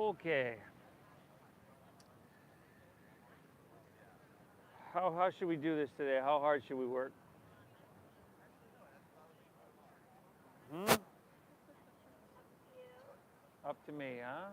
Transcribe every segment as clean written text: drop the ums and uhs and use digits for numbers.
Okay. How should we do this today? How hard should we work? Up to me, huh?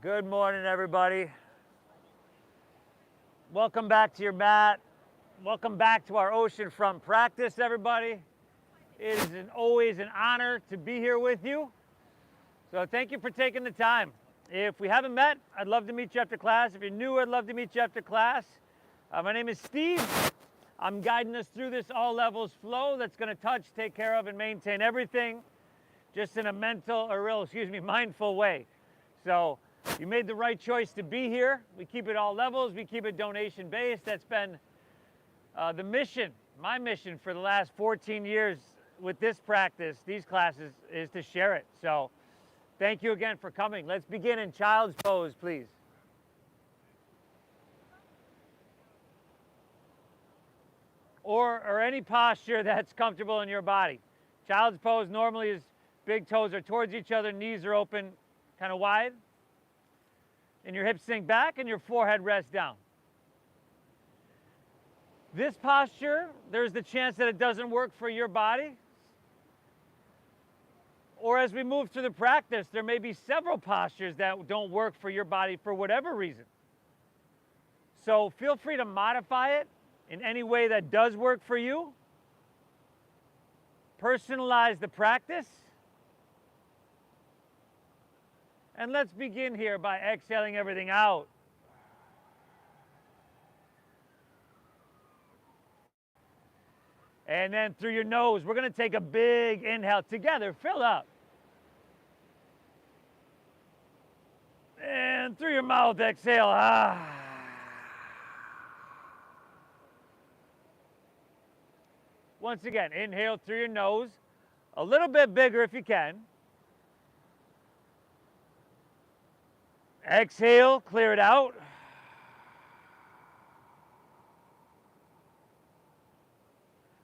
Good morning, everybody. Welcome back to your mat. Welcome back to our Oceanfront practice, everybody. It is always an honor to be here with you. So thank you for taking the time. If we haven't met, I'd love to meet you after class. If you're new, I'd love to meet you after class. My name is Steve. I'm guiding us through this all levels flow that's going to touch, take care of, and maintain everything just in a mindful way. So you made the right choice to be here. We keep it all levels. We keep it donation based. That's been the mission, my mission for the last 14 years with this practice, these classes, is to share it. So thank you again for coming. Let's begin in child's pose, please. Or any posture that's comfortable in your body. Child's pose normally is big toes are towards each other, knees are open, kind of wide. And your hips sink back and your forehead rests down. This posture, there's the chance that it doesn't work for your body. Or as we move through the practice, there may be several postures that don't work for your body for whatever reason. So feel free to modify it in any way that does work for you. Personalize the practice. And let's begin here by exhaling everything out. And then through your nose, we're going to take a big inhale together. Fill up. And through your mouth, exhale. Once again, inhale through your nose. A little bit bigger if you can. Exhale, clear it out.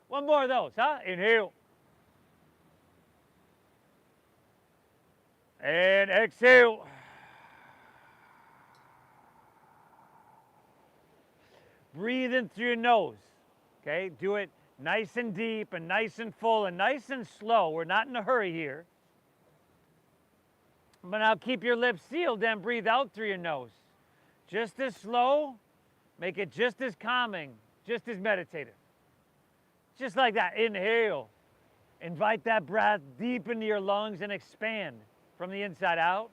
One more of those, huh? Inhale. And exhale. Breathe in through your nose, okay? Do it nice and deep and nice and full and nice and slow. We're not in a hurry here. But now keep your lips sealed and breathe out through your nose. Just as slow, make it just as calming, just as meditative. Just like that, inhale. Invite that breath deep into your lungs and expand from the inside out.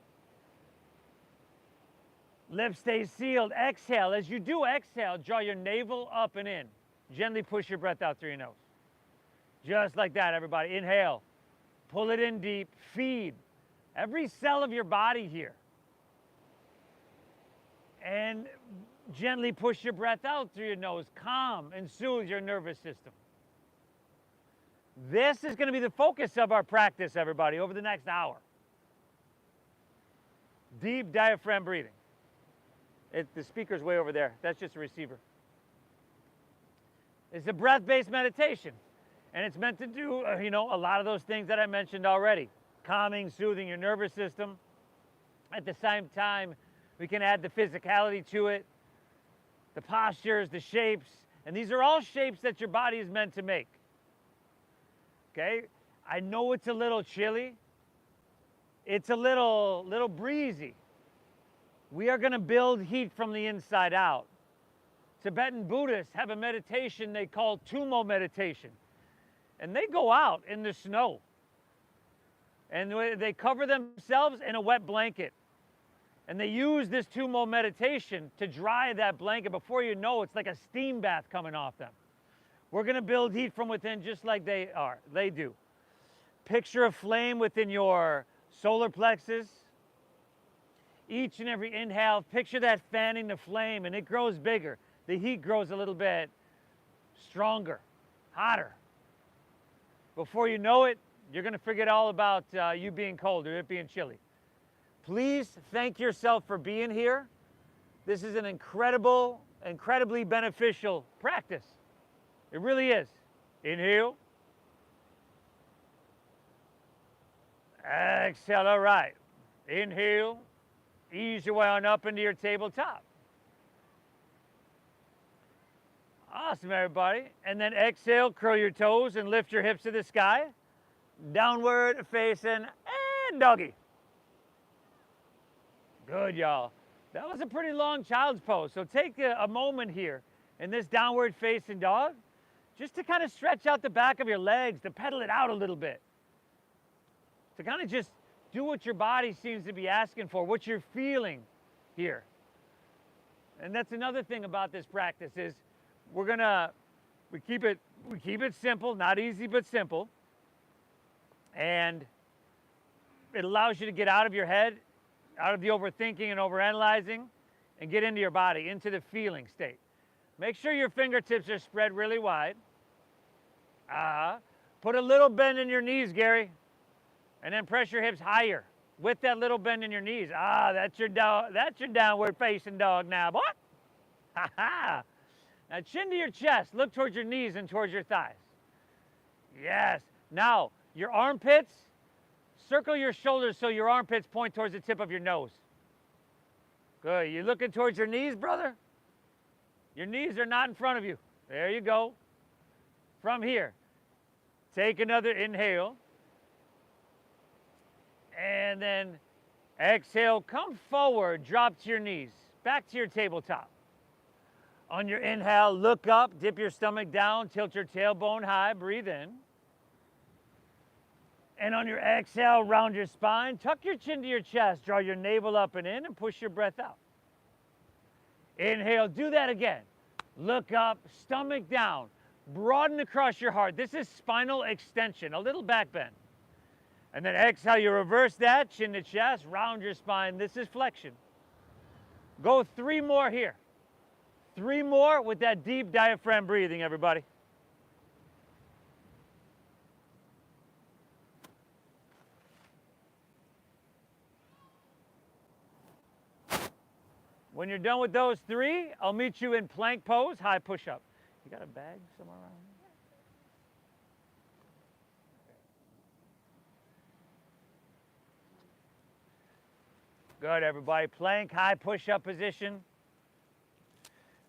Lips stay sealed, exhale. As you do exhale, draw your navel up and in. Gently push your breath out through your nose. Just like that, everybody. Inhale, pull it in deep, feed every cell of your body here. And gently push your breath out through your nose. Calm and soothe your nervous system. This is going to be the focus of our practice, everybody, over the next hour. Deep diaphragm breathing. The speaker's way over there. That's just a receiver. It's a breath-based meditation. And it's meant to do, a lot of those things that I mentioned already. Calming, soothing your nervous system. At the same time, we can add the physicality to it, the postures, the shapes, and these are all shapes that your body is meant to make. Okay? I know it's a little chilly. it's a little breezy. We are going to build heat from the inside out. Tibetan Buddhists have a meditation they call Tumo meditation. And they go out in the snow. And they cover themselves in a wet blanket. And they use this Tumo meditation to dry that blanket. Before you know, it's like a steam bath coming off them. We're going to build heat from within just like they do. Picture a flame within your solar plexus. Each and every inhale, picture that fanning the flame, and it grows bigger. The heat grows a little bit stronger, hotter. Before you know it, you're going to forget all about you being cold or it being chilly. Please thank yourself for being here. This is an incredibly beneficial practice. It really is. Inhale. Exhale, all right. Inhale. Ease your way on up into your tabletop. Awesome, everybody. And then exhale, curl your toes and lift your hips to the sky. Downward facing and doggy. Good, y'all. That was a pretty long child's pose. So take a moment here in this downward facing dog just to kind of stretch out the back of your legs, to pedal it out a little bit. To kind of just do what your body seems to be asking for, what you're feeling here. And that's another thing about this practice is we keep it simple, not easy, but simple. And it allows you to get out of your head, out of the overthinking and overanalyzing, and get into your body, into the feeling state. Make sure your fingertips are spread really wide. Put a little bend in your knees, Gary. And then press your hips higher with that little bend in your knees. That's your downward facing dog now, boy. Ha ha. Now chin to your chest. Look towards your knees and towards your thighs. Yes. Now, your armpits, circle your shoulders so your armpits point towards the tip of your nose. Good. You looking towards your knees, brother? Your knees are not in front of you. There you go. From here, take another inhale. And then exhale, come forward, drop to your knees, back to your tabletop. On your inhale, look up, dip your stomach down, tilt your tailbone high, breathe in. And on your exhale, round your spine, tuck your chin to your chest, draw your navel up and in, and push your breath out. Inhale, do that again. Look up, stomach down, broaden across your heart. This is spinal extension, a little back bend. And then exhale, you reverse that, chin to chest, round your spine. This is flexion. Go 3 more here. 3 more with that deep diaphragm breathing, everybody. When you're done with those 3, I'll meet you in plank pose, high push-up. You got a bag somewhere around here? Good, everybody. Plank, high push-up position.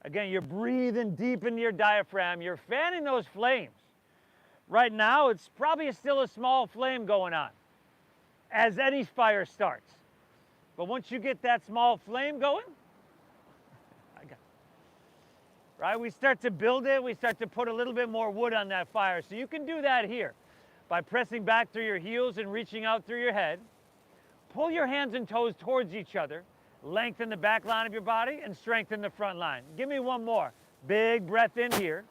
Again, you're breathing deep into your diaphragm. You're fanning those flames. Right now, it's probably still a small flame going on, as any fire starts. But once you get that small flame going, right, we start to build it. We start to put a little bit more wood on that fire. So you can do that here by pressing back through your heels and reaching out through your head. Pull your hands and toes towards each other. Lengthen the back line of your body and strengthen the front line. Give me one more. Big breath in here.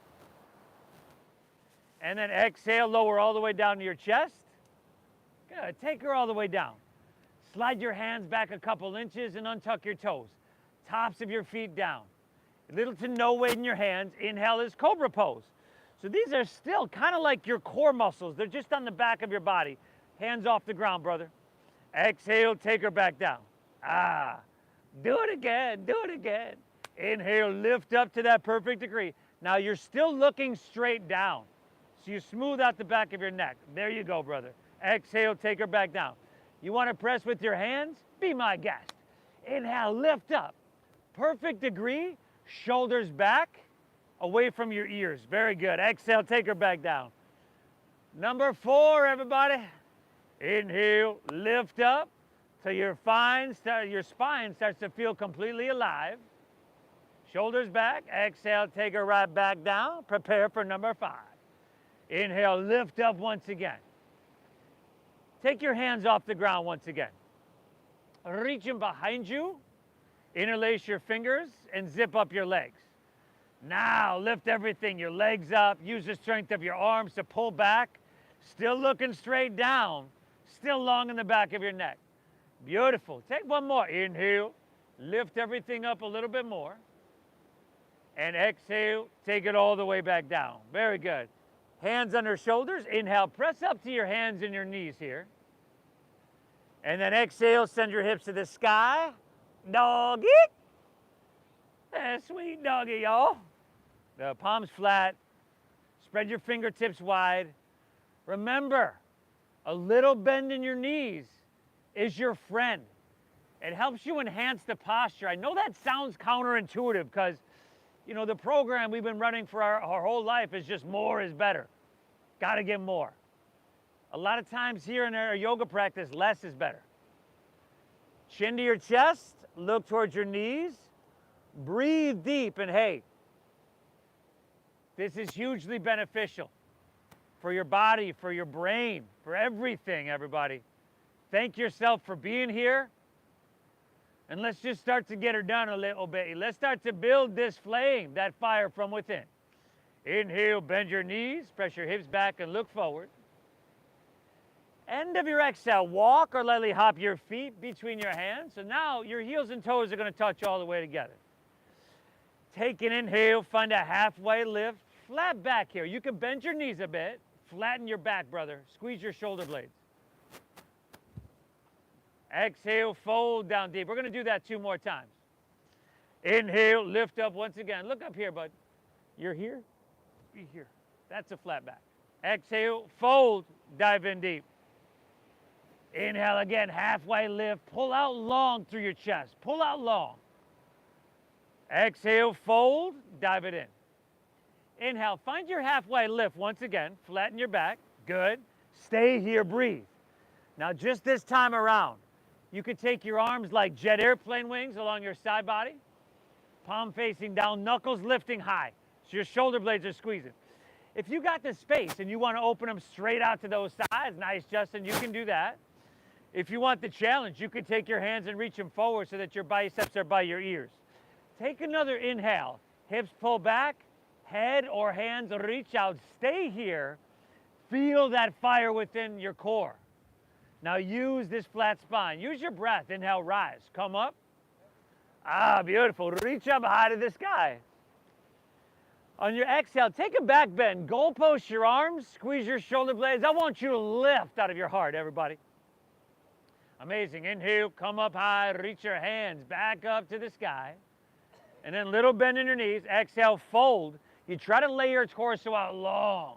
And then exhale, lower all the way down to your chest. Good. Take her all the way down. Slide your hands back a couple inches and untuck your toes. Tops of your feet down. Little to no weight in your hands. Inhale is cobra pose. So these are still kind of like your core muscles. They're just on the back of your body. Hands off the ground, brother. Exhale, take her back down. Do it again, do it again. Inhale, lift up to that perfect degree. Now you're still looking straight down. So you smooth out the back of your neck. There you go, brother. Exhale, take her back down. You want to press with your hands? Be my guest. Inhale, lift up. Perfect degree, shoulders back, away from your ears. Very good. Exhale, take her back down. Number 4, everybody. Inhale, lift up, till your spine starts to feel completely alive. Shoulders back. Exhale, take it right back down. Prepare for number 5. Inhale, lift up once again. Take your hands off the ground once again. Reach them behind you. Interlace your fingers and zip up your legs. Now lift everything, your legs up. Use the strength of your arms to pull back. Still looking straight down. Still long in the back of your neck. Beautiful. Take one more. Inhale. Lift everything up a little bit more. And exhale. Take it all the way back down. Very good. Hands under shoulders. Inhale. Press up to your hands and your knees here. And then exhale. Send your hips to the sky. Doggy. Sweet doggy, y'all. The palms flat. Spread your fingertips wide. Remember, a little bend in your knees is your friend. It helps you enhance the posture. I know that sounds counterintuitive because, you know, the program we've been running for our whole life is just more is better. Got to get more. A lot of times here in our yoga practice, less is better. Chin to your chest, look towards your knees, breathe deep, and hey, this is hugely beneficial for your body, for your brain, for everything, everybody. Thank yourself for being here. And let's just start to get her done a little bit. Let's start to build this flame, that fire from within. Inhale, bend your knees, press your hips back and look forward. End of your exhale, walk or lightly hop your feet between your hands. So now your heels and toes are going to touch all the way together. Take an inhale, find a halfway lift, flat back here. You can bend your knees a bit, flatten your back, brother. Squeeze your shoulder blades. Exhale, fold down deep. We're going to do that 2 more times. Inhale, lift up once again. Look up here, bud. You're here? Be here. That's a flat back. Exhale, fold, dive in deep. Inhale again, halfway lift. Pull out long through your chest. Pull out long. Exhale, fold, dive it in. Inhale, find your halfway lift once again. Flatten your back. Good. Stay here, breathe. Now just this time around, you can take your arms like jet airplane wings along your side body. Palm facing down, knuckles lifting high. So your shoulder blades are squeezing. If you got the space and you want to open them straight out to those sides, nice, Justin, you can do that. If you want the challenge, you can take your hands and reach them forward so that your biceps are by your ears. Take another inhale. Hips pull back, head or hands reach out. Stay here. Feel that fire within your core. Now use this flat spine. Use your breath. Inhale, rise. Come up. Ah, beautiful. Reach up high to the sky. On your exhale, take a back bend. Goal post your arms. Squeeze your shoulder blades. I want you to lift out of your heart, everybody. Amazing. Inhale, come up high. Reach your hands back up to the sky. And then little bend in your knees. Exhale, fold. You try to lay your torso out long,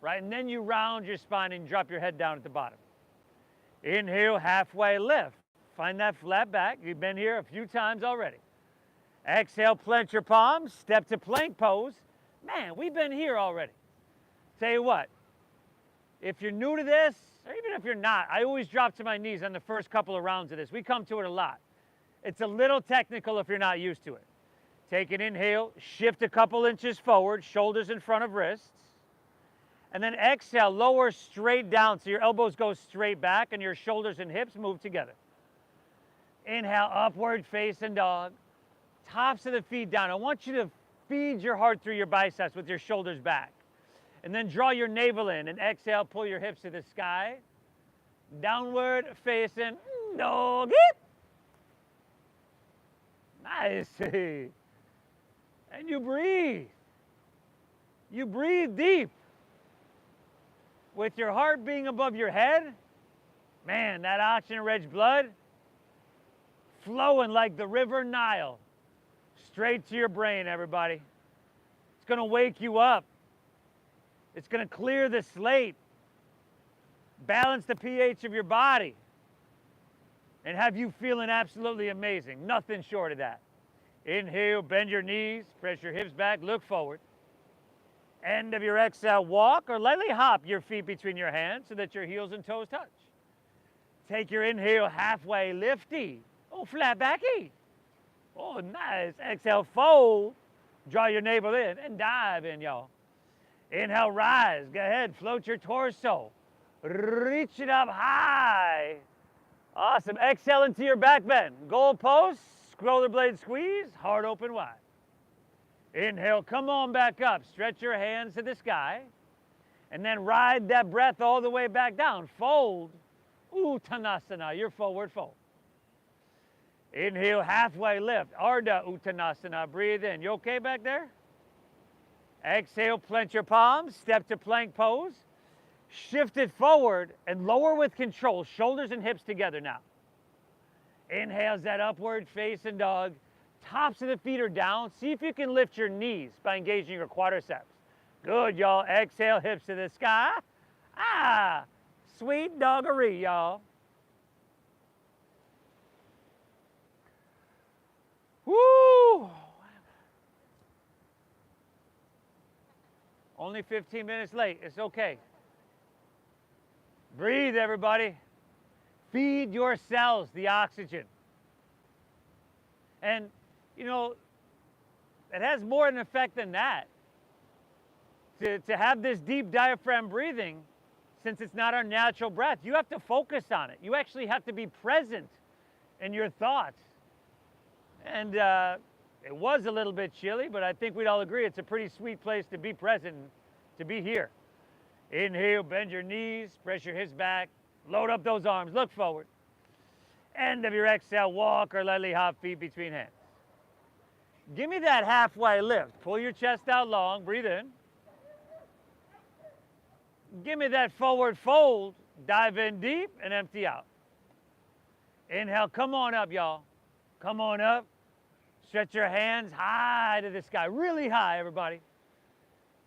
right? And then you round your spine and drop your head down at the bottom. Inhale, halfway lift. Find that flat back. You've been here a few times already. Exhale, plant your palms. Step to plank pose. Man, we've been here already. Tell you what, if you're new to this, or even if you're not, I always drop to my knees on the first couple of rounds of this. We come to it a lot. It's a little technical if you're not used to it. Take an inhale, shift a couple inches forward, shoulders in front of wrists. And then exhale, lower straight down so your elbows go straight back and your shoulders and hips move together. Inhale, upward facing dog. Tops of the feet down. I want you to feed your heart through your biceps with your shoulders back. And then draw your navel in and exhale, pull your hips to the sky. Downward facing doggy. Nice. And you breathe. You breathe deep. With your heart being above your head, man, that oxygen-rich blood flowing like the river Nile straight to your brain, everybody. It's going to wake you up. It's going to clear the slate, balance the pH of your body, and have you feeling absolutely amazing. Nothing short of that. Inhale, bend your knees, press your hips back, look forward. End of your exhale, walk or lightly hop your feet between your hands so that your heels and toes touch. Take your inhale halfway, lifty. Oh, flat backy. Oh, nice. Exhale, fold. Draw your navel in and dive in, y'all. Inhale, rise. Go ahead, float your torso. Reach it up high. Awesome. Exhale into your back bend. Goal post, scroller blade squeeze, heart open wide. Inhale, come on back up. Stretch your hands to the sky. And then ride that breath all the way back down. Fold. Uttanasana, your forward fold. Inhale, halfway lift. Ardha Uttanasana. Breathe in. You okay back there? Exhale, plant your palms. Step to plank pose. Shift it forward and lower with control. Shoulders and hips together now. Inhales that upward facing dog. Tops of the feet are down. See if you can lift your knees by engaging your quadriceps. Good, y'all. Exhale, hips to the sky. Ah, sweet doggery, y'all. Woo! Only 15 minutes late. It's okay. Breathe, everybody. Feed your cells the oxygen. And, you know, it has more an effect than that. To have this deep diaphragm breathing, since it's not our natural breath, you have to focus on it. You actually have to be present in your thoughts. And it was a little bit chilly, but I think we'd all agree it's a pretty sweet place to be present, to be here. Inhale, bend your knees, press your hips back, load up those arms, look forward. End of your exhale, walk or lightly hop feet between hands. Give me that halfway lift. Pull your chest out long, breathe in. Give me that forward fold, dive in deep and empty out. Inhale, come on up, y'all. Come on up. Stretch your hands high to the sky, really high, everybody.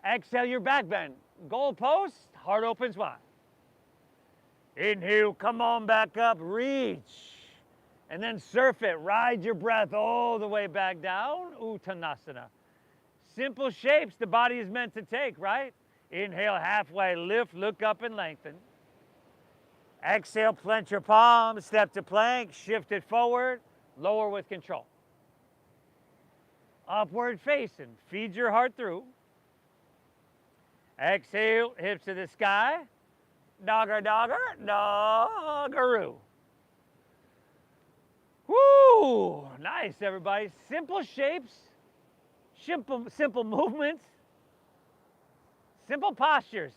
Exhale your back bend. Goal post, heart opens wide. Inhale, come on back up, reach. And then surf it, ride your breath all the way back down, Uttanasana. Simple shapes the body is meant to take, right? Inhale, halfway lift, look up and lengthen. Exhale, plant your palms, step to plank, shift it forward, lower with control. Upward facing, feed your heart through. Exhale, hips to the sky. Dogger, dogger, doggeroo. Woo! Nice, everybody. Simple shapes, simple movements, simple postures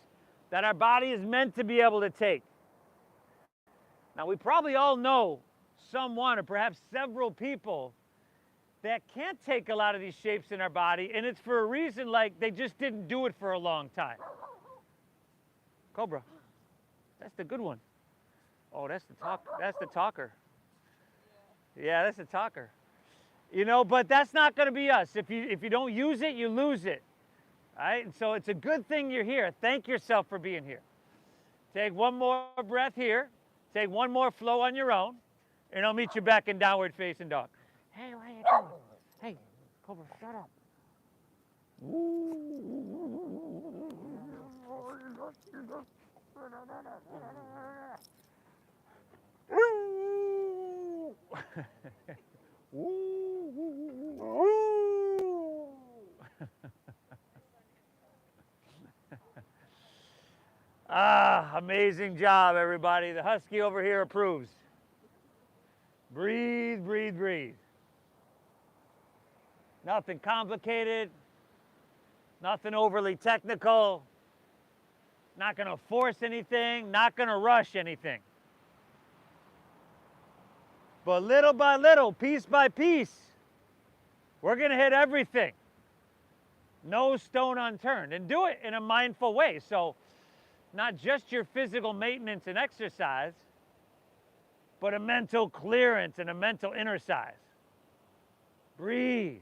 that our body is meant to be able to take. Now, we probably all know someone or perhaps several people that can't take a lot of these shapes in our body, and it's for a reason like they just didn't do it for a long time. Cobra, that's the good one. Oh, that's the talker. Yeah, that's the talker. You know, but that's not going to be us. If you don't use it, you lose it. All right? And so it's a good thing you're here. Thank yourself for being here. Take one more breath here. Take one more flow on your own, and I'll meet you back in downward facing dog. Hey, what are you doing? Hey, Cobra, shut up. Amazing job, everybody. The husky over here approves. Breathe, breathe, breathe. Nothing complicated, nothing overly technical, not going to force anything, not going to rush anything. But little by little, piece by piece, we're going to hit everything. No stone unturned, and do it in a mindful way. So not just your physical maintenance and exercise, but a mental clearance and a mental exercise. Breathe.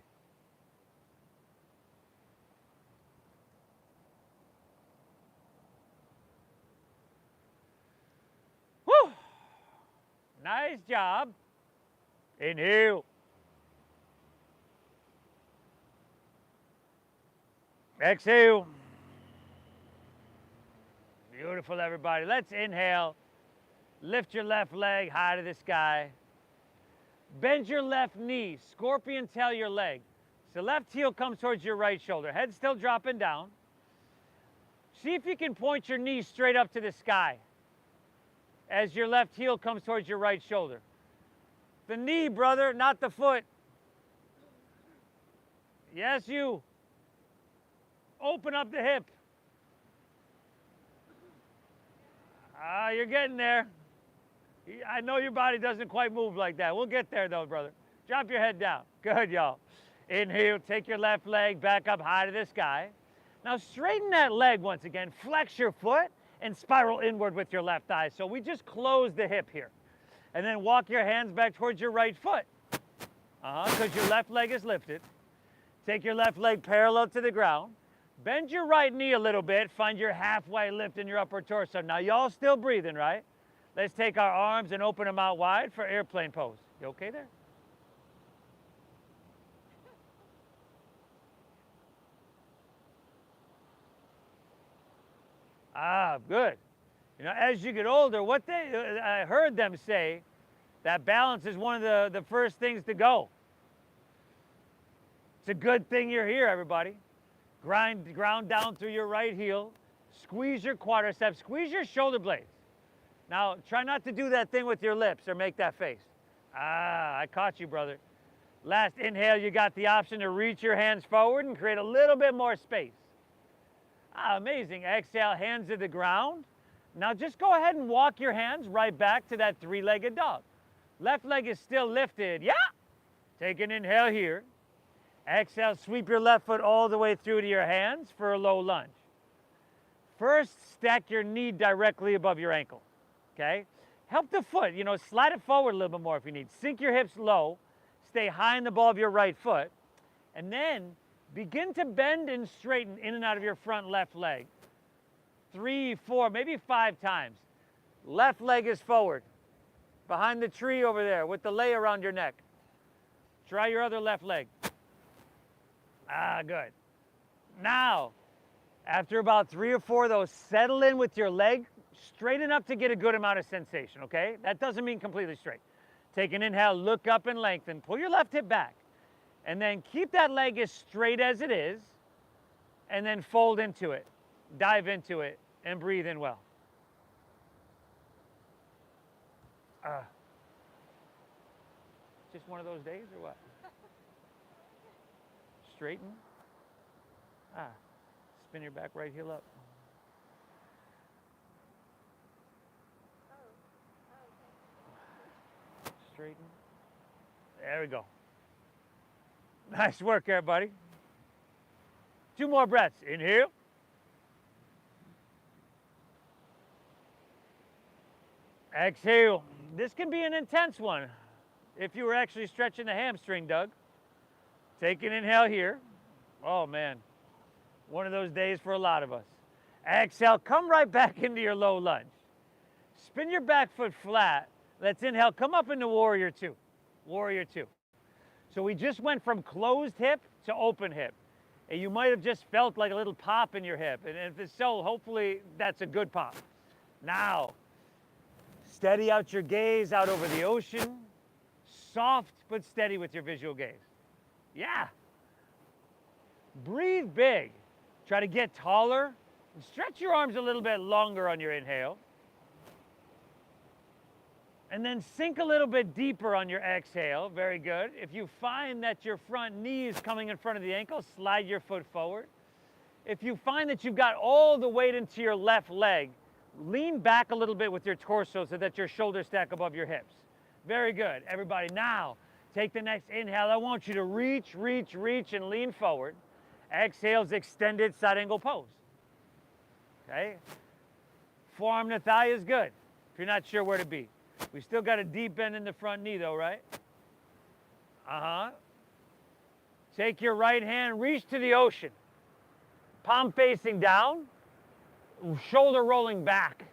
Whew. Nice job. Inhale. Exhale. Beautiful, everybody. Let's inhale Lift your left leg high to the sky. Bend your left knee, scorpion tail your leg. So left heel comes towards your right shoulder. Head still dropping down. See if you can point your knee straight up to the sky as your left heel comes towards your right shoulder. The knee, brother, not the foot. Yes, you. Open up the hip. Ah, you're getting there. I know your body doesn't quite move like that. We'll get there though, brother. Drop your head down. Good, y'all. Inhale, take your left leg back up high to the sky. Now straighten that leg once again. Flex your foot and spiral inward with your left thigh. So we just close the hip here. And then walk your hands back towards your right foot. Because your left leg is lifted. Take your left leg parallel to the ground. Bend your right knee a little bit. Find your halfway lift in your upper torso. Now y'all still breathing, right? Let's take our arms and open them out wide for airplane pose. You okay there? Ah, good. You know, as you get older, I heard them say that balance is one of the first things to go. It's a good thing you're here, everybody. Ground down through your right heel. Squeeze your quadriceps. Squeeze your shoulder blades. Now, try not to do that thing with your lips or make that face. Ah, I caught you, brother. Last inhale, you got the option to reach your hands forward and create a little bit more space. Ah, amazing. Exhale, hands to the ground. Now just go ahead and walk your hands right back to that three-legged dog. Left leg is still lifted. Yeah. Take an inhale here. Exhale, sweep your left foot all the way through to your hands for a low lunge. First, stack your knee directly above your ankle. Okay? Help the foot, slide it forward a little bit more if you need. Sink your hips low. Stay high in the ball of your right foot. And then begin to bend and straighten in and out of your front left leg. 3, 4, maybe 5 times. Left leg is forward. Behind the tree over there with the lei around your neck. Try your other left leg. Ah, good. Now, after about 3 or 4 of those, settle in with your leg straight enough to get a good amount of sensation, okay? That doesn't mean completely straight. Take an inhale, look up and lengthen. Pull your left hip back. And then keep that leg as straight as it is. And then fold into it. Dive into it and breathe in well. Just one of those days or what? Straighten. Spin your back right heel up. Straighten. There we go. Nice work, everybody. 2 more breaths. Inhale. Exhale. This can be an intense one if you were actually stretching the hamstring, Doug. Take an inhale here. Oh, man. One of those days for a lot of us. Exhale. Come right back into your low lunge. Spin your back foot flat. Let's inhale. Come up into Warrior 2. Warrior 2. So we just went from closed hip to open hip. And you might have just felt like a little pop in your hip. And if it's so, hopefully that's a good pop. Now, steady out your gaze out over the ocean. Soft but steady with your visual gaze. Yeah. Breathe big. Try to get taller. And stretch your arms a little bit longer on your inhale. And then sink a little bit deeper on your exhale. Very good. If you find that your front knee is coming in front of the ankle, slide your foot forward. If you find that you've got all the weight into your left leg, lean back a little bit with your torso so that your shoulders stack above your hips. Very good. Everybody, now take the next inhale. I want you to reach, and lean forward. Exhales, extended side angle pose. Okay? Forearm to thigh is good if you're not sure where to be. We still got a deep bend in the front knee though, right? Take your right hand, reach to the ocean. Palm facing down, shoulder rolling back,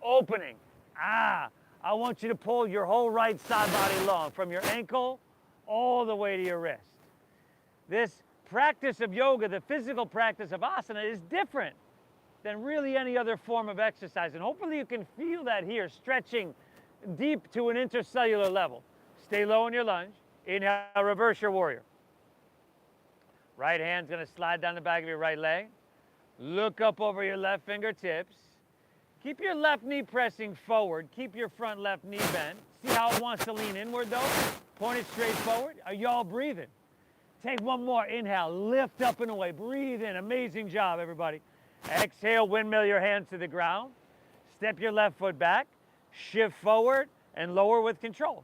opening. I want you to pull your whole right side body long, from your ankle all the way to your wrist. This practice of yoga, the physical practice of asana, is different than really any other form of exercise. And hopefully you can feel that here, stretching deep to an intercellular level. Stay low in your lunge. Inhale, reverse your warrior. Right hand's gonna slide down the back of your right leg. Look up over your left fingertips. Keep your left knee pressing forward. Keep your front left knee bent. See how it wants to lean inward though? Point it straight forward. Are y'all breathing? Take one more. Inhale, lift up and away. Breathe in. Amazing job, everybody. Exhale, windmill your hands to the ground. Step your left foot back. Shift forward and lower with control.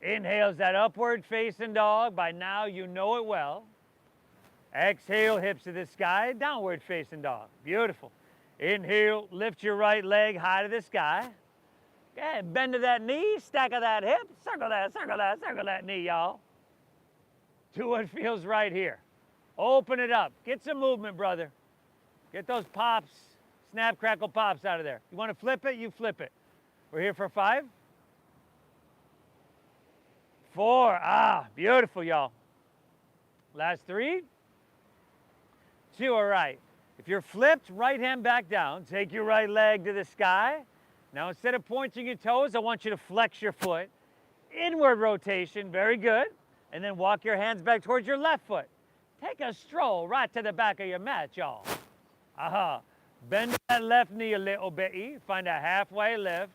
Inhale's that upward facing dog. By now you know it well. Exhale, hips to the sky, downward facing dog. Beautiful. Inhale, lift your right leg high to the sky. Okay, bend to that knee, stack of that hip, circle that knee, y'all. Do what feels right here. Open it up. Get some movement, brother. Get those pops, snap, crackle, pops out of there. You want to flip it? You flip it. We're here for 5. 4. Ah, beautiful, y'all. Last 3. 2, all right. If you're flipped, right hand back down. Take your right leg to the sky. Now, instead of pointing your toes, I want you to flex your foot. Inward rotation, very good. And then walk your hands back towards your left foot. Take a stroll right to the back of your mat, y'all. Aha. Bend that left knee a little bit. Find a halfway lift.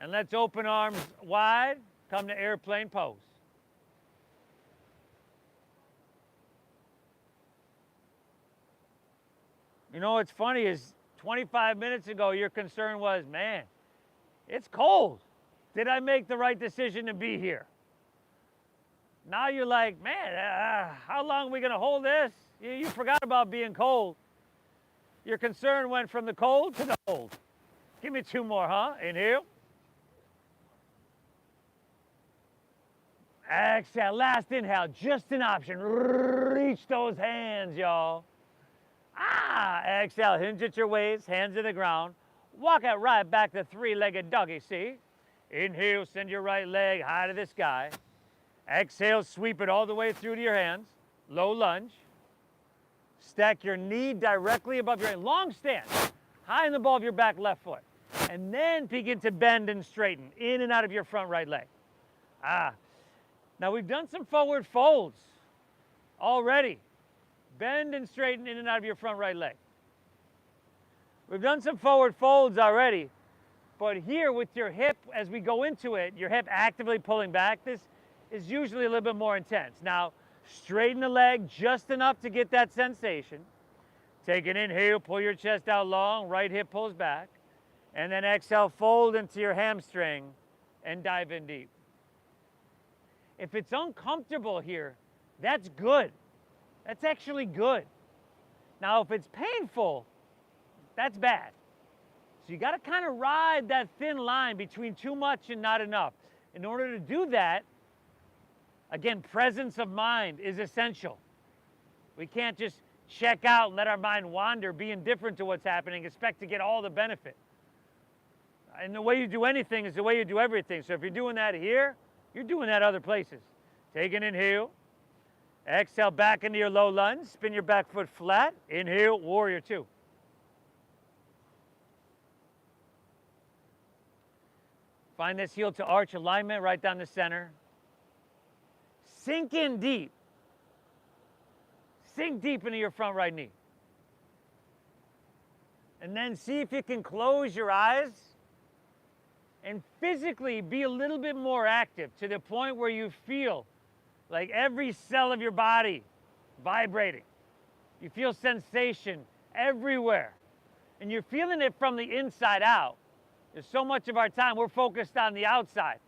And let's open arms wide. Come to airplane pose. You know what's funny is 25 minutes ago, your concern was, man, it's cold. Did I make the right decision to be here? Now you're like, man, how long are we going to hold this? You forgot about being cold. Your concern went from the cold to the cold. Give me 2 more, huh? Inhale. Exhale, last inhale, just an option. Reach those hands, y'all. Exhale, hinge at your waist, hands to the ground. Walk it right back to 3-legged doggy, see? Inhale, send your right leg high to the sky. Exhale, sweep it all the way through to your hands. Low lunge. Stack your knee directly above your hand. Long stance, high in the ball of your back left foot. And then begin to bend and straighten, in and out of your front right leg. Now we've done some forward folds already. Bend and straighten in and out of your front right leg. We've done some forward folds already, but here with your hip, as we go into it, your hip actively pulling back, this is usually a little bit more intense. Now, straighten the leg just enough to get that sensation. Take an inhale, pull your chest out long, right hip pulls back, and then exhale, fold into your hamstring and dive in deep. If it's uncomfortable here, that's good. That's actually good. Now, if it's painful, that's bad. So you got to kind of ride that thin line between too much and not enough. In order to do that, again, presence of mind is essential. We can't just check out and let our mind wander, be indifferent to what's happening, expect to get all the benefit. And the way you do anything is the way you do everything. So if you're doing that here, you're doing that other places. Take an inhale. Exhale back into your low lunge. Spin your back foot flat. Inhale, warrior 2. Find this heel to arch alignment right down the center. Sink in deep. Sink deep into your front right knee. And then see if you can close your eyes and physically be a little bit more active to the point where you feel like every cell of your body vibrating. You feel sensation everywhere. And you're feeling it from the inside out. There's so much of our time we're focused on the outside.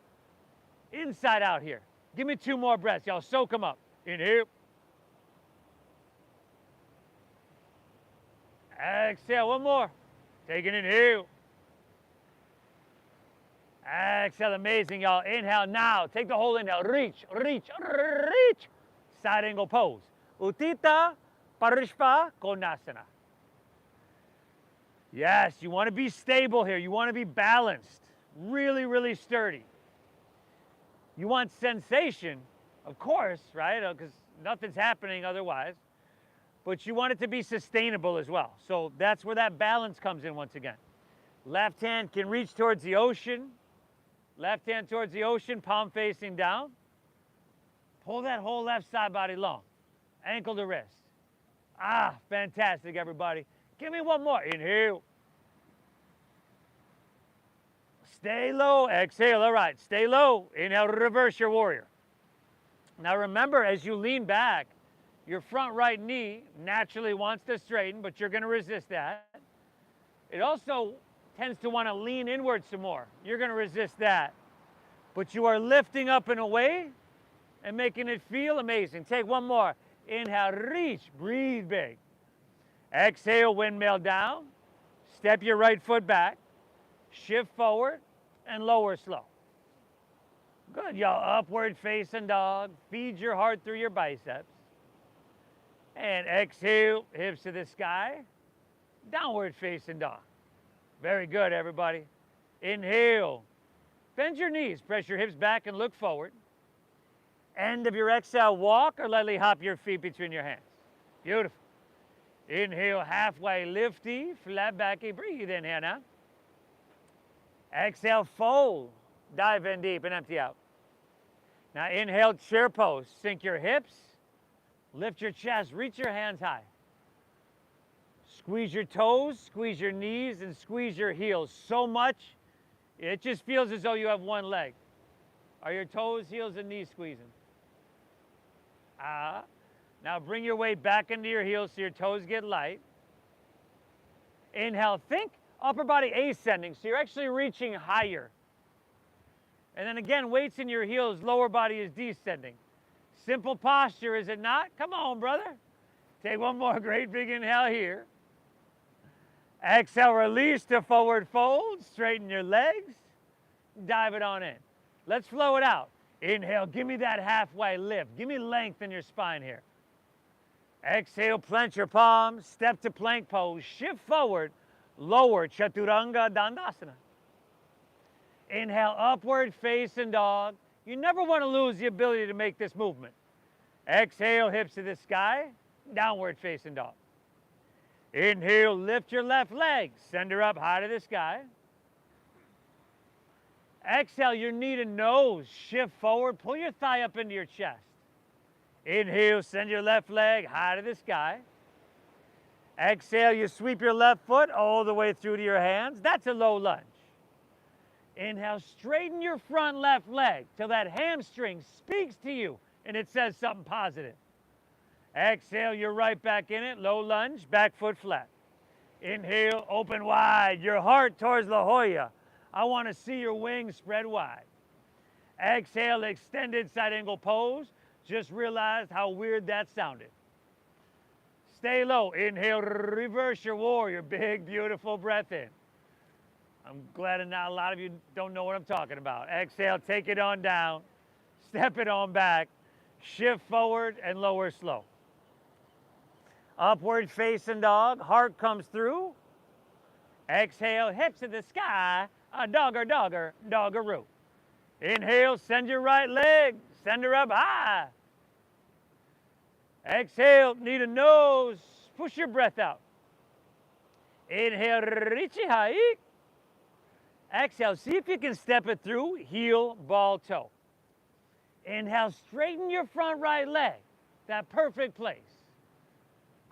Inside out here. Give me 2 more breaths, y'all. Soak them up. Inhale. Exhale, 1 more. Take an inhale. Exhale, amazing, y'all. Inhale now. Take the whole inhale. Reach, reach, reach. Side angle pose. Utthita Parishva Konasana. Yes, you want to be stable here. You want to be balanced. Really, really sturdy. You want sensation, of course, right? Because nothing's happening otherwise. but you want it to be sustainable as well. So that's where that balance comes in once again. Left hand can reach towards the ocean. Left hand towards the ocean, palm facing down. Pull that whole left side body long, ankle to wrist. Ah, fantastic, everybody. Give me one more. Inhale. Stay low, exhale. All right, stay low. Inhale, reverse your warrior. Now remember, as you lean back, your front right knee naturally wants to straighten, but you're going to resist that. It also tends to want to lean inward some more. You're going to resist that. But you are lifting up and away and making it feel amazing. Take one more. Inhale, reach, breathe big. Exhale, windmill down. Step your right foot back. Shift forward and lower slow. Good, y'all. Upward facing dog. Feed your heart through your biceps. And exhale, hips to the sky. Downward facing dog. Very good, everybody. Inhale. Bend your knees. Press your hips back and look forward. End of your exhale, walk or lightly hop your feet between your hands. Beautiful. Inhale, halfway lifty, flat backy. Breathe in here now. Exhale, fold. Dive in deep and empty out. Now inhale, chair pose. Sink your hips. Lift your chest. Reach your hands high. Squeeze your toes, squeeze your knees, and squeeze your heels so much, it just feels as though you have one leg. Are your toes, heels, and knees squeezing? Now bring your weight back into your heels so your toes get light. Inhale, think upper body ascending, so you're actually reaching higher. And then again, weights in your heels, lower body is descending. Simple posture, is it not? Come on, brother. Take one more great big inhale here. Exhale, release to forward fold. Straighten your legs. Dive it on in. Let's flow it out. Inhale, give me that halfway lift. Give me length in your spine here. Exhale, plant your palms. Step to plank pose. Shift forward. Lower, Chaturanga Dandasana. Inhale, upward facing dog. You never want to lose the ability to make this movement. Exhale, hips to the sky. Downward facing dog. Inhale, lift your left leg. Send her up high to the sky. Exhale, your knee to nose. Shift forward. Pull your thigh up into your chest. Inhale, send your left leg high to the sky. Exhale, you sweep your left foot all the way through to your hands. That's a low lunge. Inhale, straighten your front left leg till that hamstring speaks to you and it says something positive. Exhale, you're right back in it. Low lunge, back foot flat. Inhale, open wide, your heart towards La Jolla. I want to see your wings spread wide. Exhale, extended side angle pose. Just realized how weird that sounded. Stay low. Inhale, reverse your warrior. Big, beautiful breath in. I'm glad that not a lot of you don't know what I'm talking about. Exhale, take it on down. Step it on back. Shift forward and lower slow. Upward facing dog. Heart comes through. Exhale, hips to the sky. A dogger, dogger, doggeroo. Inhale, send your right leg. Send her up high. Exhale, knee to nose. Push your breath out. Inhale, richi hai. Exhale, see if you can step it through, heel, ball, toe. Inhale, straighten your front right leg, that perfect place.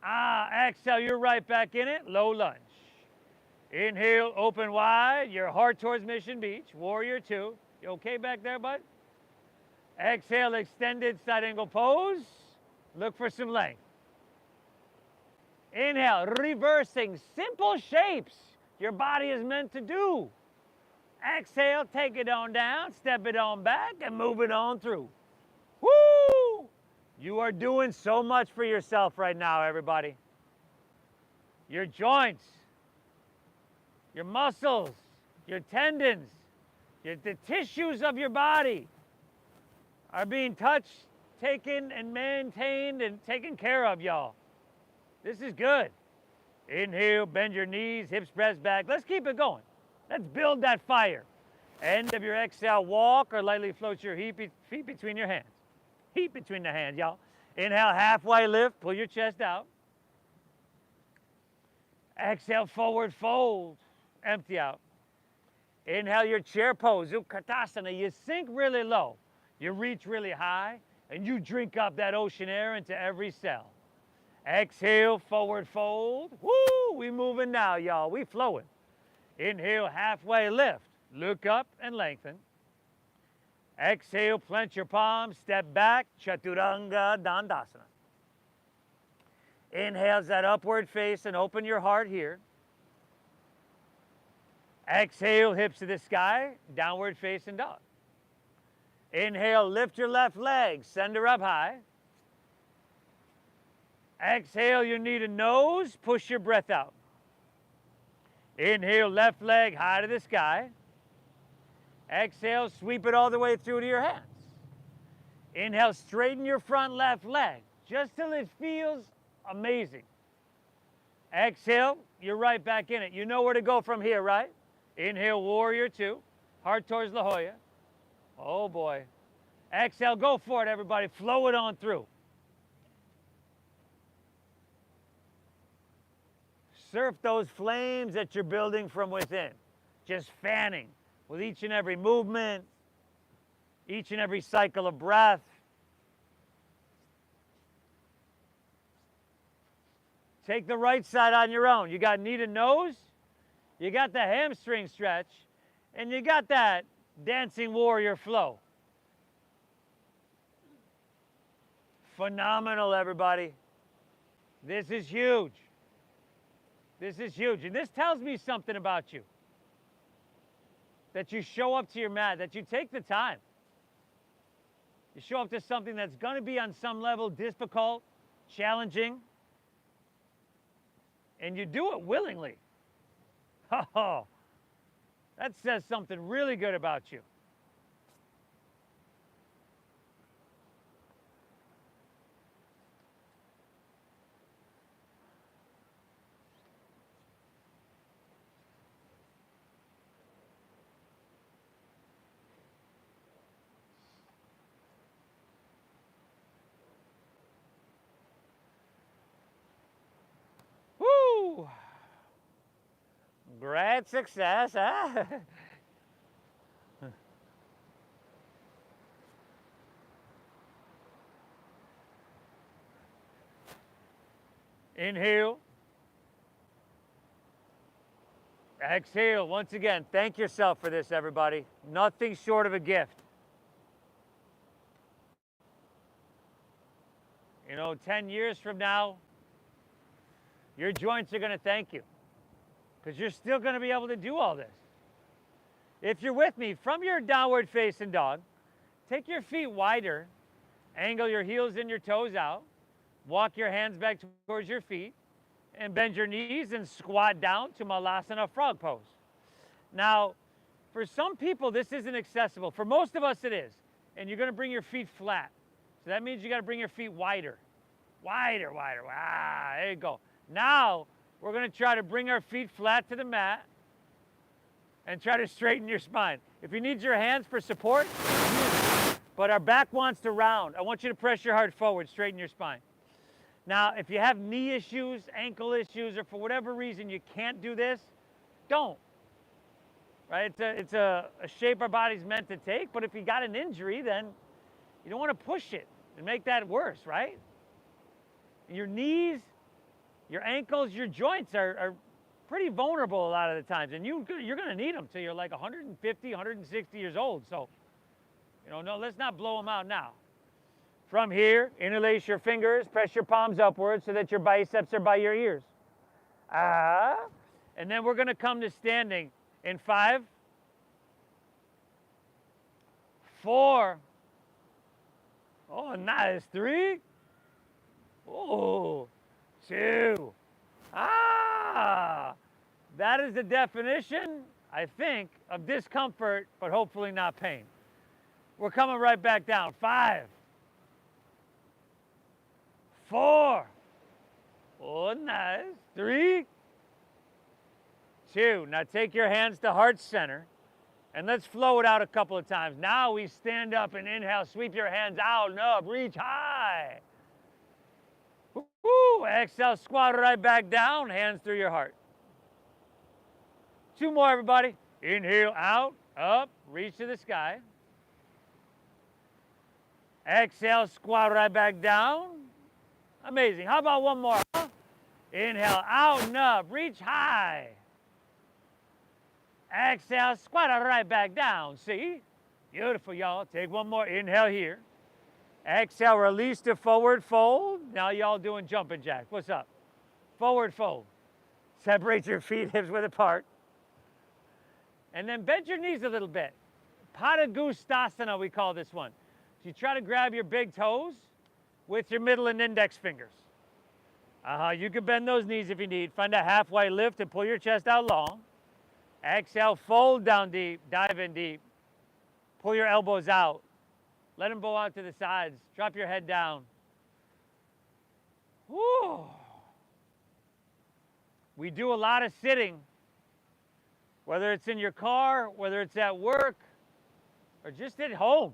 Exhale, you're right back in it, low lunge. Inhale, open wide, your heart towards Mission Beach, warrior two. You okay back there, bud? Exhale, extended side angle pose. Look for some length. Inhale, reversing, simple shapes your body is meant to do. Exhale, take it on down, step it on back, and move it on through. Woo! You are doing so much for yourself right now, everybody. Your joints, your muscles, your tendons, the tissues of your body are being touched, taken, and maintained and taken care of, y'all. This is good. Inhale, bend your knees, hips press back. Let's keep it going. Let's build that fire. End of your exhale, walk or lightly float your feet between your hands. Feet between the hands, y'all. Inhale, halfway lift, pull your chest out. Exhale, forward fold. Empty out. Inhale your chair pose, Utkatasana. You sink really low. You reach really high, and you drink up that ocean air into every cell. Exhale, forward fold. Woo, we moving now, y'all. We flowing. Inhale, halfway lift. Look up and lengthen. Exhale, plant your palms, step back, Chaturanga Dandasana. Inhales that upward face and open your heart here. Exhale, hips to the sky, downward facing dog. Inhale, lift your left leg, send her up high. Exhale, you need a nose, push your breath out. Inhale, left leg high to the sky. Exhale, sweep it all the way through to your hands. Inhale, straighten your front left leg, just till it feels amazing. Exhale, you're right back in it. You know where to go from here, right? Inhale, warrior two, heart towards La Jolla. Oh boy. Exhale, go for it, everybody. Flow it on through. Surf those flames that you're building from within. Just fanning with each and every movement, each and every cycle of breath. Take the right side on your own. You got knee to nose, you got the hamstring stretch, and you got that dancing warrior flow. Phenomenal, everybody. This is huge. This is huge. And this tells me something about you. That you show up to your mat, that you take the time. You show up to something that's going to be on some level difficult, challenging, and you do it willingly. Oh, that says something really good about you. Woo! Great success, huh? Inhale. Exhale. Once again, thank yourself for this, everybody. Nothing short of a gift. You know, 10 years from now, your joints are going to thank you because you're still going to be able to do all this. If you're with me, from your downward facing dog, take your feet wider, angle your heels and your toes out, walk your hands back towards your feet, and bend your knees and squat down to Malasana frog pose. Now, for some people, this isn't accessible. For most of us, it is. And you're going to bring your feet flat. So that means you got to bring your feet wider. Wider, wider. Ah, there you go. Now, we're going to try to bring our feet flat to the mat and try to straighten your spine. If you need your hands for support, but our back wants to round. I want you to press your heart forward, straighten your spine. Now, if you have knee issues, ankle issues, or for whatever reason you can't do this, don't. Right? It's a shape our body's meant to take, but if you got an injury, then you don't want to push it and make that worse, right? Your knees, your ankles, your joints are pretty vulnerable a lot of the times, and you're going to need them till you're like 150, 160 years old. So, no, let's not blow them out now. From here, interlace your fingers, press your palms upwards so that your biceps are by your ears. And then we're going to come to standing in 5, 4. Oh, nice. 3. Oh, 2. That is the definition, I think, of discomfort, but hopefully not pain. We're coming right back down. 5, 4. Oh, nice. 3, 2. Now take your hands to heart center and let's flow it out a couple of times. Now we stand up and inhale, sweep your hands out and up, reach high. Woo! Exhale, squat right back down, hands through your heart. 2 more, everybody. Inhale, out, up, reach to the sky. Exhale, squat right back down. Amazing. How about 1 more? Huh? Inhale, out and up, reach high. Exhale, squat right back down. See? Beautiful, y'all. Take 1 more. Inhale here. Exhale, release to forward fold. Now y'all doing jumping jacks. What's up? Forward fold. Separate your feet, hips width apart. And then bend your knees a little bit. Padagustasana, we call this one. So you try to grab your big toes with your middle and index fingers. You can bend those knees if you need. Find a halfway lift and pull your chest out long. Exhale, fold down deep, dive in deep. Pull your elbows out. Let them bow out to the sides. Drop your head down. Woo. We do a lot of sitting, whether it's in your car, whether it's at work, or just at home.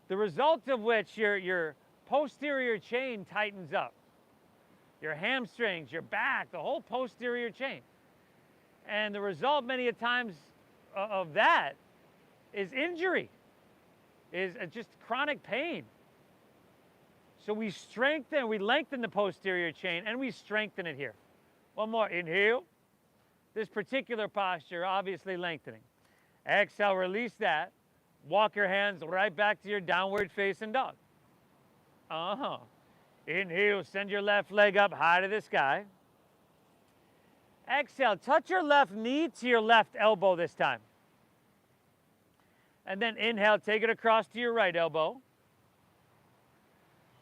The result of which your posterior chain tightens up. Your hamstrings, your back, the whole posterior chain. And the result many a times of that is injury, is just chronic pain. So we lengthen the posterior chain, and we strengthen it here. 1 more, inhale. This particular posture, obviously lengthening. Exhale, release that. Walk your hands right back to your downward facing dog. Inhale, send your left leg up high to the sky. Exhale, touch your left knee to your left elbow this time. And then inhale, take it across to your right elbow.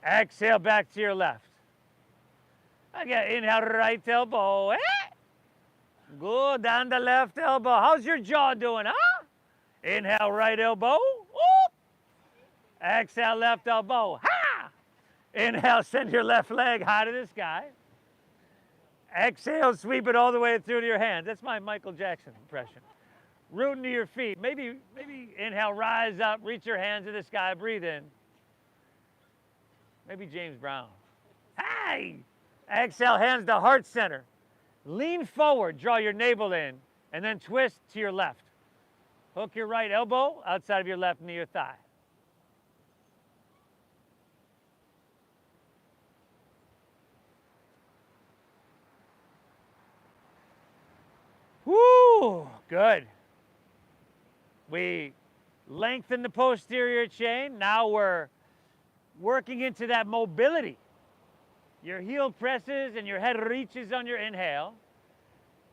Exhale, back to your left. Again, inhale, right elbow. Good, down the left elbow. How's your jaw doing, huh? Inhale, right elbow. Whoop. Exhale, left elbow. Ha! Inhale, send your left leg high to the sky. Exhale, sweep it all the way through to your hands. That's my Michael Jackson impression. Rooting to your feet. Maybe inhale, rise up, reach your hands to the sky, breathe in. Maybe James Brown. Hey! Exhale, hands to heart center. Lean forward, draw your navel in, and then twist to your left. Hook your right elbow outside of your left knee or thigh. Woo! Good. We lengthen the posterior chain. Now we're working into that mobility. Your heel presses and your head reaches on your inhale.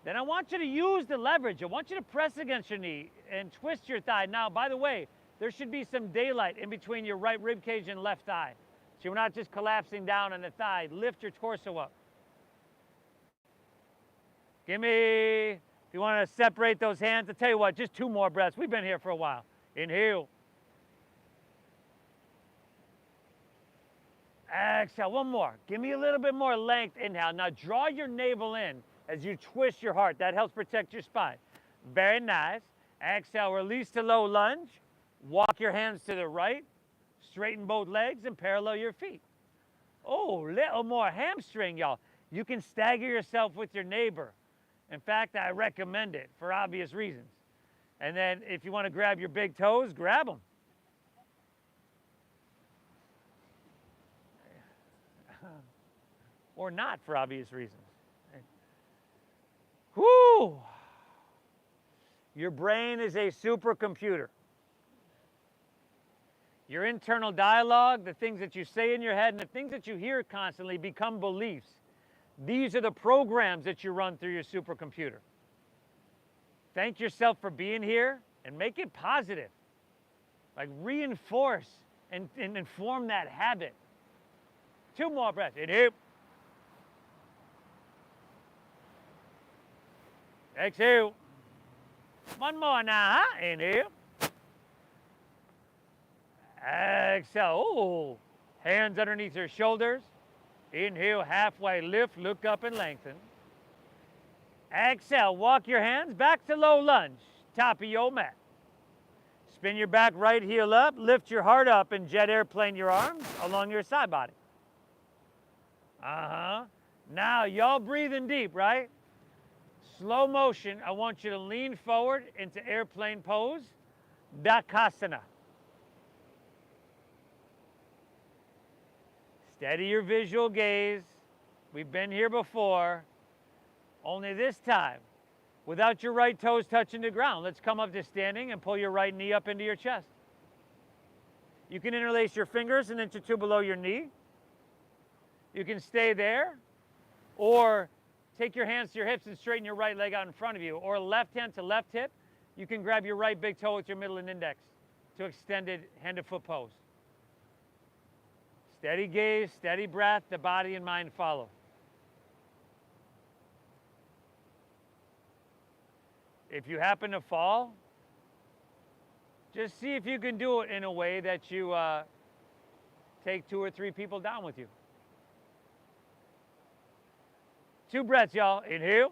Then I want you to use the leverage. I want you to press against your knee and twist your thigh. Now, by the way, there should be some daylight in between your right rib cage and left thigh. So you're not just collapsing down on the thigh. Lift your torso up. If you want to separate those hands, I'll tell you what, just 2 more breaths. We've been here for a while. Inhale. Exhale, 1 more. Give me a little bit more length. Inhale. Now draw your navel in as you twist your heart. That helps protect your spine. Very nice. Exhale, release to low lunge. Walk your hands to the right. Straighten both legs and parallel your feet. Oh, little more hamstring, y'all. You can stagger yourself with your neighbor. In fact, I recommend it for obvious reasons. And then if you want to grab your big toes, grab them. Or not for obvious reasons. Whoo! Your brain is a supercomputer. Your internal dialogue, the things that you say in your head and the things that you hear constantly become beliefs. These are the programs that you run through your supercomputer. Thank yourself for being here and make it positive. Like reinforce and inform that habit. 2 more breaths. Inhale. Exhale. 1 more now, huh? Inhale. Exhale. Oh, hands underneath your shoulders. Inhale, halfway lift, look up and lengthen. Exhale, walk your hands back to low lunge, top of your mat. Spin your back right heel up, lift your heart up and jet airplane your arms along your side body. Now, y'all breathing deep, right? Slow motion, I want you to lean forward into airplane pose, Dakasana. Steady your visual gaze. We've been here before, only this time, without your right toes touching the ground. Let's come up to standing and pull your right knee up into your chest. You can interlace your fingers an inch or two below your knee. You can stay there, or take your hands to your hips and straighten your right leg out in front of you, or left hand to left hip. You can grab your right big toe with your middle and index to extended hand to foot pose. Steady gaze, steady breath, the body and mind follow. If you happen to fall, just see if you can do it in a way that you take 2 or 3 people down with you. 2 breaths, y'all. Inhale.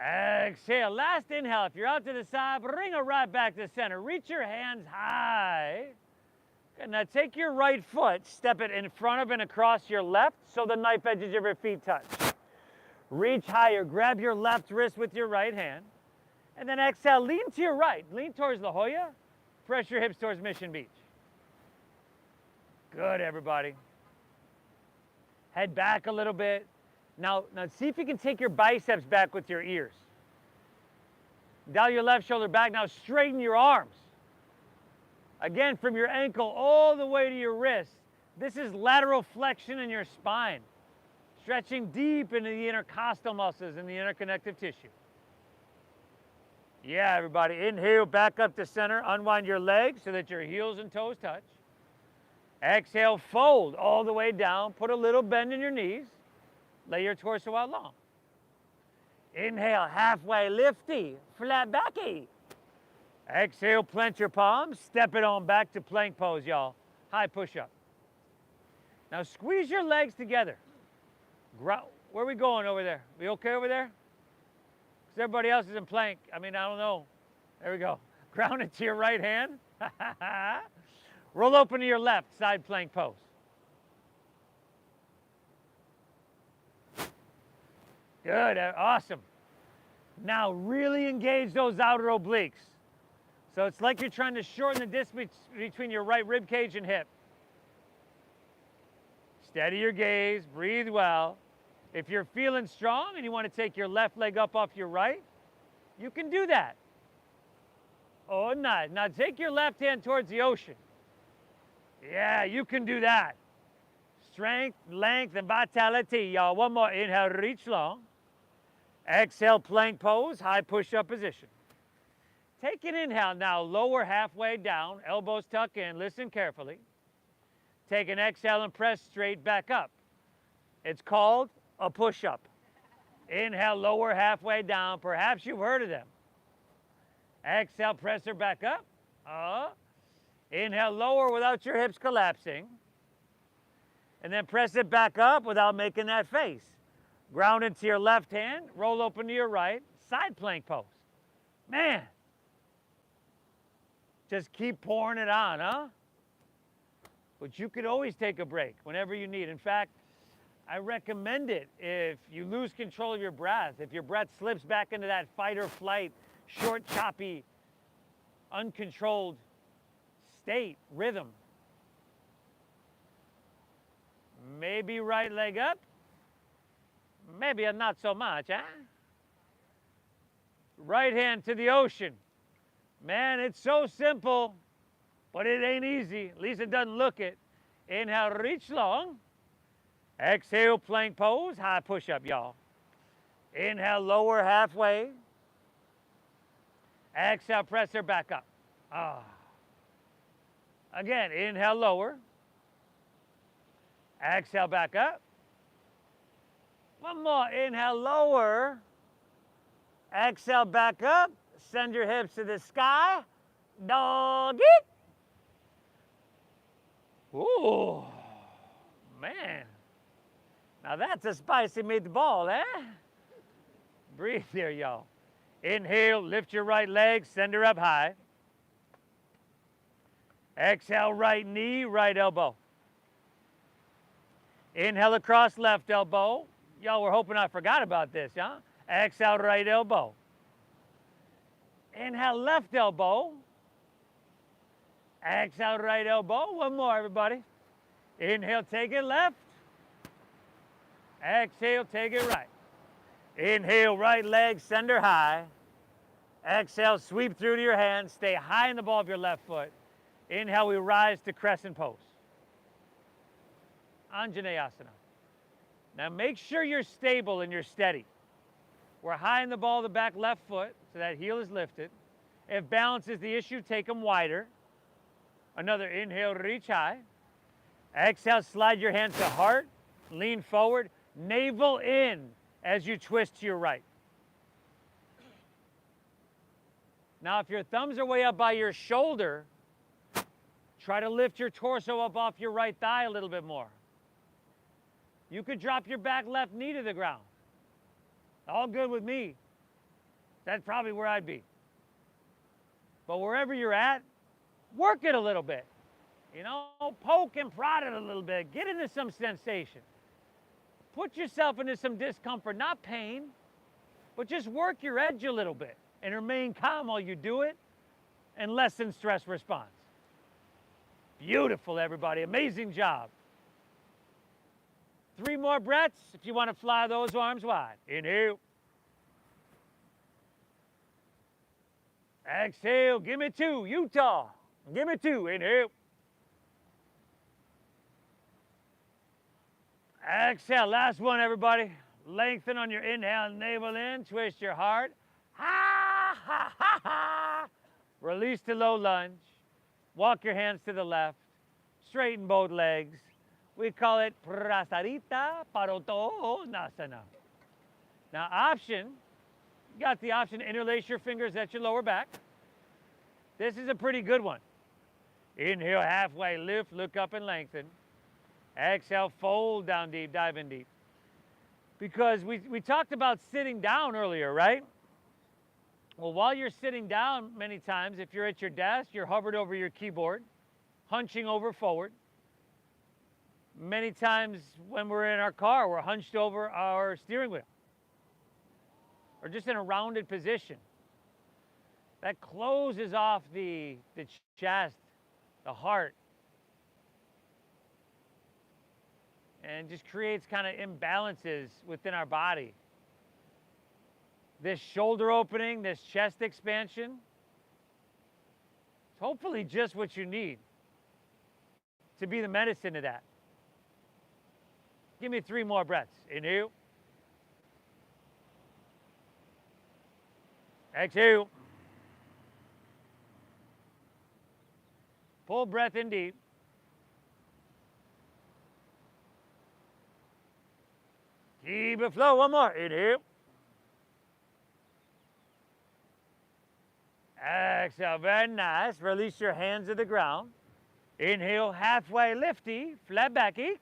Exhale. Last inhale. If you're out to the side, bring it right back to center. Reach your hands high. Good. Now take your right foot, step it in front of and across your left so the knife edges of your feet touch. Reach higher. Grab your left wrist with your right hand. And then exhale. Lean to your right. Lean towards La Jolla. Press your hips towards Mission Beach. Good, everybody. Head back a little bit. Now see if you can take your biceps back with your ears. Dial your left shoulder back. Now straighten your arms. Again, from your ankle all the way to your wrist. This is lateral flexion in your spine. Stretching deep into the intercostal muscles and the interconnective tissue. Yeah, everybody. Inhale, back up to center. Unwind your legs so that your heels and toes touch. Exhale, fold all the way down. Put a little bend in your knees. Lay your torso out long. Inhale, halfway lifty, flat backy. Exhale, plant your palms. Step it on back to plank pose, y'all. High push-up. Now squeeze your legs together. Where are we going over there? We okay over there? Because everybody else is in plank. I mean, I don't know. There we go. Ground it to your right hand. Roll open to your left, side plank pose. Good, awesome. Now really engage those outer obliques. So it's like you're trying to shorten the distance between your right rib cage and hip. Steady your gaze, breathe well. If you're feeling strong and you want to take your left leg up off your right, you can do that. Oh, nice. Now take your left hand towards the ocean. Yeah, you can do that. Strength, length, and vitality, y'all. One more. Inhale, reach long. Exhale, plank pose, high push-up position. Take an inhale now, lower halfway down, elbows tuck in, listen carefully. Take an exhale and press straight back up. It's called a push-up. Inhale, lower halfway down, perhaps you've heard of them. Exhale, press her back up. Inhale, lower without your hips collapsing. And then press it back up without making that face. Ground into your left hand, roll open to your right, side plank pose. Man, just keep pouring it on, huh? But you could always take a break whenever you need. In fact, I recommend it if you lose control of your breath, if your breath slips back into that fight or flight, short, choppy, uncontrolled state, rhythm. Maybe right leg up, maybe not so much, huh? Right hand to the ocean. Man, it's so simple, but it ain't easy. At least it doesn't look it. Inhale, reach long. Exhale, plank pose, high push-up, y'all. Inhale, lower halfway. Exhale, press her back up. Again, inhale, lower. Exhale, back up. One more. Inhale, lower. Exhale, back up. Send your hips to the sky. Doggy. Ooh, man. Now that's a spicy meatball, eh? Breathe here, y'all. Inhale, lift your right leg, send her up high. Exhale, right knee, right elbow. Inhale across left elbow. Y'all were hoping I forgot about this, huh? Exhale, right elbow. Inhale, left elbow. Exhale, right elbow. One more, everybody. Inhale, take it left. Exhale, take it right. Inhale, right leg, sender high. Exhale, sweep through to your hands. Stay high in the ball of your left foot. Inhale, we rise to crescent pose. Anjaneyasana. Now make sure you're stable and you're steady. We're high in the ball of the back left foot, so that heel is lifted. If balance is the issue, take them wider. Another inhale, reach high. Exhale, slide your hands to heart. Lean forward, navel in as you twist to your right. Now, if your thumbs are way up by your shoulder, try to lift your torso up off your right thigh a little bit more. You could drop your back left knee to the ground. All good with me. That's probably where I'd be. But wherever you're at, work it a little bit. You know, poke and prod it a little bit. Get into some sensation. Put yourself into some discomfort, not pain, but just work your edge a little bit and remain calm while you do it and lessen stress response. Beautiful, everybody. Amazing job. 3 more breaths if you want to fly those arms wide. Inhale. Exhale. Give me 2. Utah. Give me 2. Inhale. Exhale. Last one, everybody. Lengthen on your inhale. Navel in. Twist your heart. Ha, ha, ha, ha. Release to low lunge. Walk your hands to the left. Straighten both legs. We call it Prasarita Padottanasana. Now, option, you got the option to interlace your fingers at your lower back. This is a pretty good one. Inhale, halfway lift, look up and lengthen. Exhale, fold down deep, dive in deep. Because we talked about sitting down earlier, right? Well, while you're sitting down, many times, if you're at your desk, you're hovered over your keyboard, hunching over forward. Many times when we're in our car, we're hunched over our steering wheel or just in a rounded position. That closes off the chest, the heart, and just creates kind of imbalances within our body. This shoulder opening, this chest expansion, it's hopefully just what you need to be the medicine to that. Give me 3 more breaths. Inhale. Exhale. Pull breath in deep. Keep it flow. One more. Inhale. Exhale. Very nice. Release your hands to the ground. Inhale, halfway lifty, flat backy.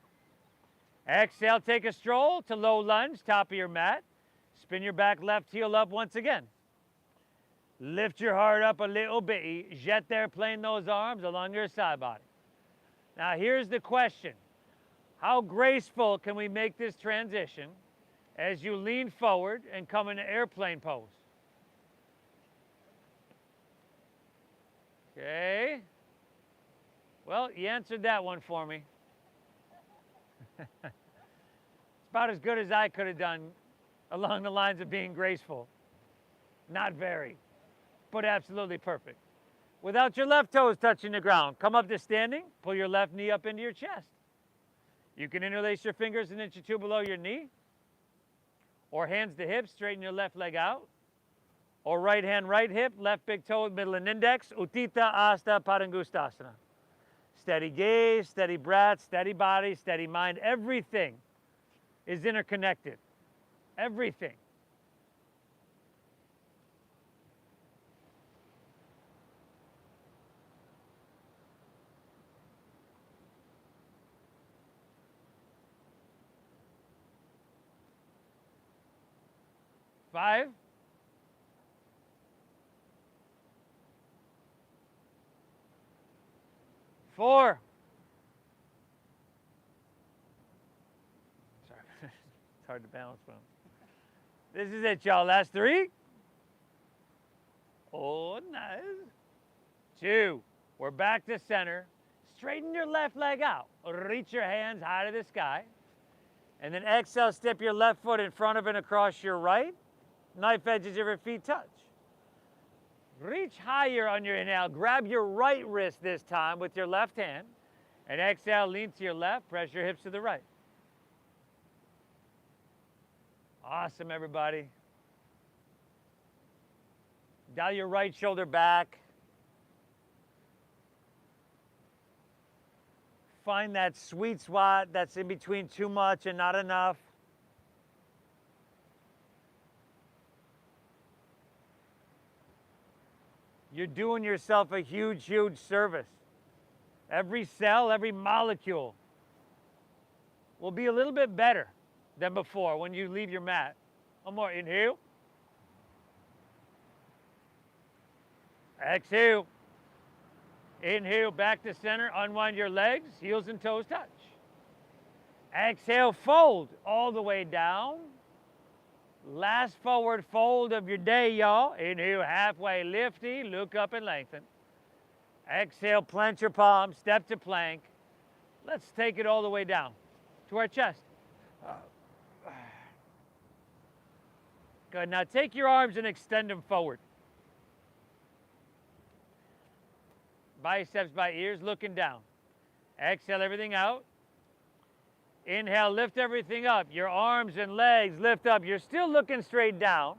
Exhale, take a stroll to low lunge, top of your mat. Spin your back left heel up once again. Lift your heart up a little bit. Jet airplane those arms along your side body. Now here's the question. How graceful can we make this transition as you lean forward and come into airplane pose? Okay. Well, you answered that one for me. It's about as good as I could have done along the lines of being graceful. Not very, but absolutely perfect. Without your left toes touching the ground, come up to standing, pull your left knee up into your chest. You can interlace your fingers an inch or 2 below your knee, or hands to hips, straighten your left leg out, or right hand, right hip, left big toe, middle and index, Utthita Hasta Padangusthasana. Steady gaze, steady breath, steady body, steady mind. Everything is interconnected. Everything. Five. 4. It's hard to balance one. This is it, y'all. Last 3. Oh, nice. 2. We're back to center. Straighten your left leg out. Reach your hands high to the sky. And then exhale, step your left foot in front of and across your right. Knife edges of your feet touch. Reach higher on your inhale. Grab your right wrist this time with your left hand. And exhale, lean to your left. Press your hips to the right. Awesome, everybody. Dial your right shoulder back. Find that sweet spot that's in between too much and not enough. You're doing yourself a huge, huge service. Every cell, every molecule will be a little bit better than before when you leave your mat. One more, inhale. Exhale. Inhale, back to center, unwind your legs, heels and toes touch. Exhale, fold all the way down. Last forward fold of your day, y'all. Inhale, halfway lifty, look up and lengthen. Exhale, plant your palms, step to plank. Let's take it all the way down to our chest. Good, now take your arms and extend them forward. Biceps by ears, looking down. Exhale everything out. Inhale, lift everything up. Your arms and legs lift up. You're still looking straight down.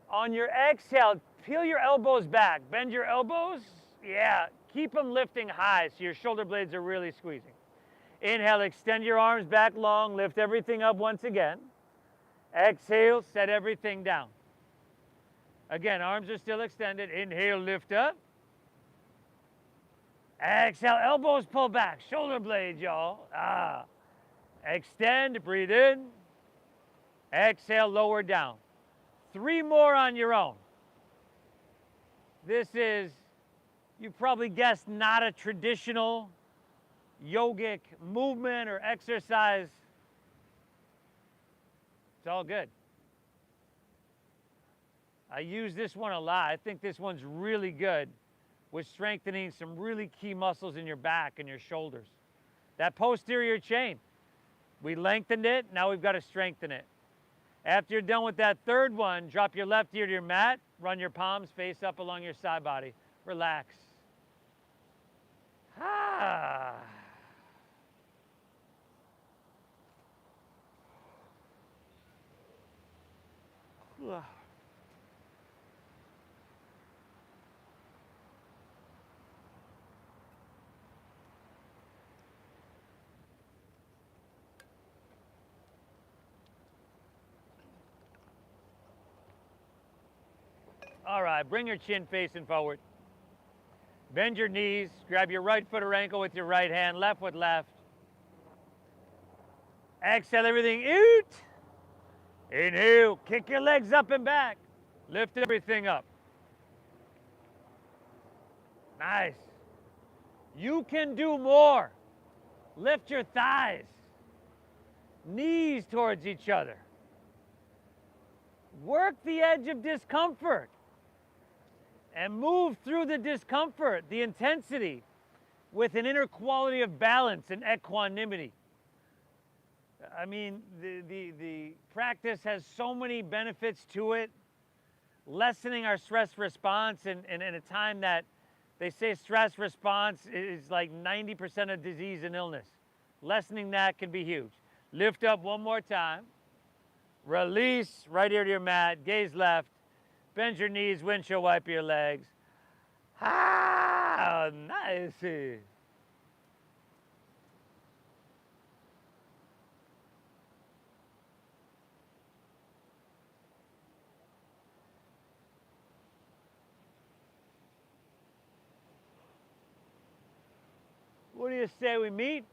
On your exhale, peel your elbows back. Bend your elbows. Yeah, keep them lifting high so your shoulder blades are really squeezing. Inhale, extend your arms back long. Lift everything up once again. Exhale, set everything down. Again, arms are still extended. Inhale, lift up. Exhale, elbows pull back, shoulder blades, y'all. Extend, breathe in. Exhale, lower down. 3 more on your own. This is, you probably guessed, not a traditional yogic movement or exercise. It's all good. I use this one a lot. I think this one's really good with strengthening some really key muscles in your back and your shoulders. That posterior chain, we lengthened it, now we've got to strengthen it. After you're done with that 3rd one, drop your left ear to your mat, run your palms face up along your side body. Relax. Ah. All right, bring your chin facing forward. Bend your knees, grab your right foot or ankle with your right hand, left with left. Exhale everything out. Inhale, kick your legs up and back. Lift everything up. Nice. You can do more. Lift your thighs. Knees towards each other. Work the edge of discomfort. And move through the discomfort, the intensity, with an inner quality of balance and equanimity. I mean, the practice has so many benefits to it. Lessening our stress response in a time that they say stress response is like 90% of disease and illness. Lessening that can be huge. Lift up one more time. Release, right ear to your mat, gaze left. Bend your knees, windshield wipe your legs. Ah, nice. What do you say we meet?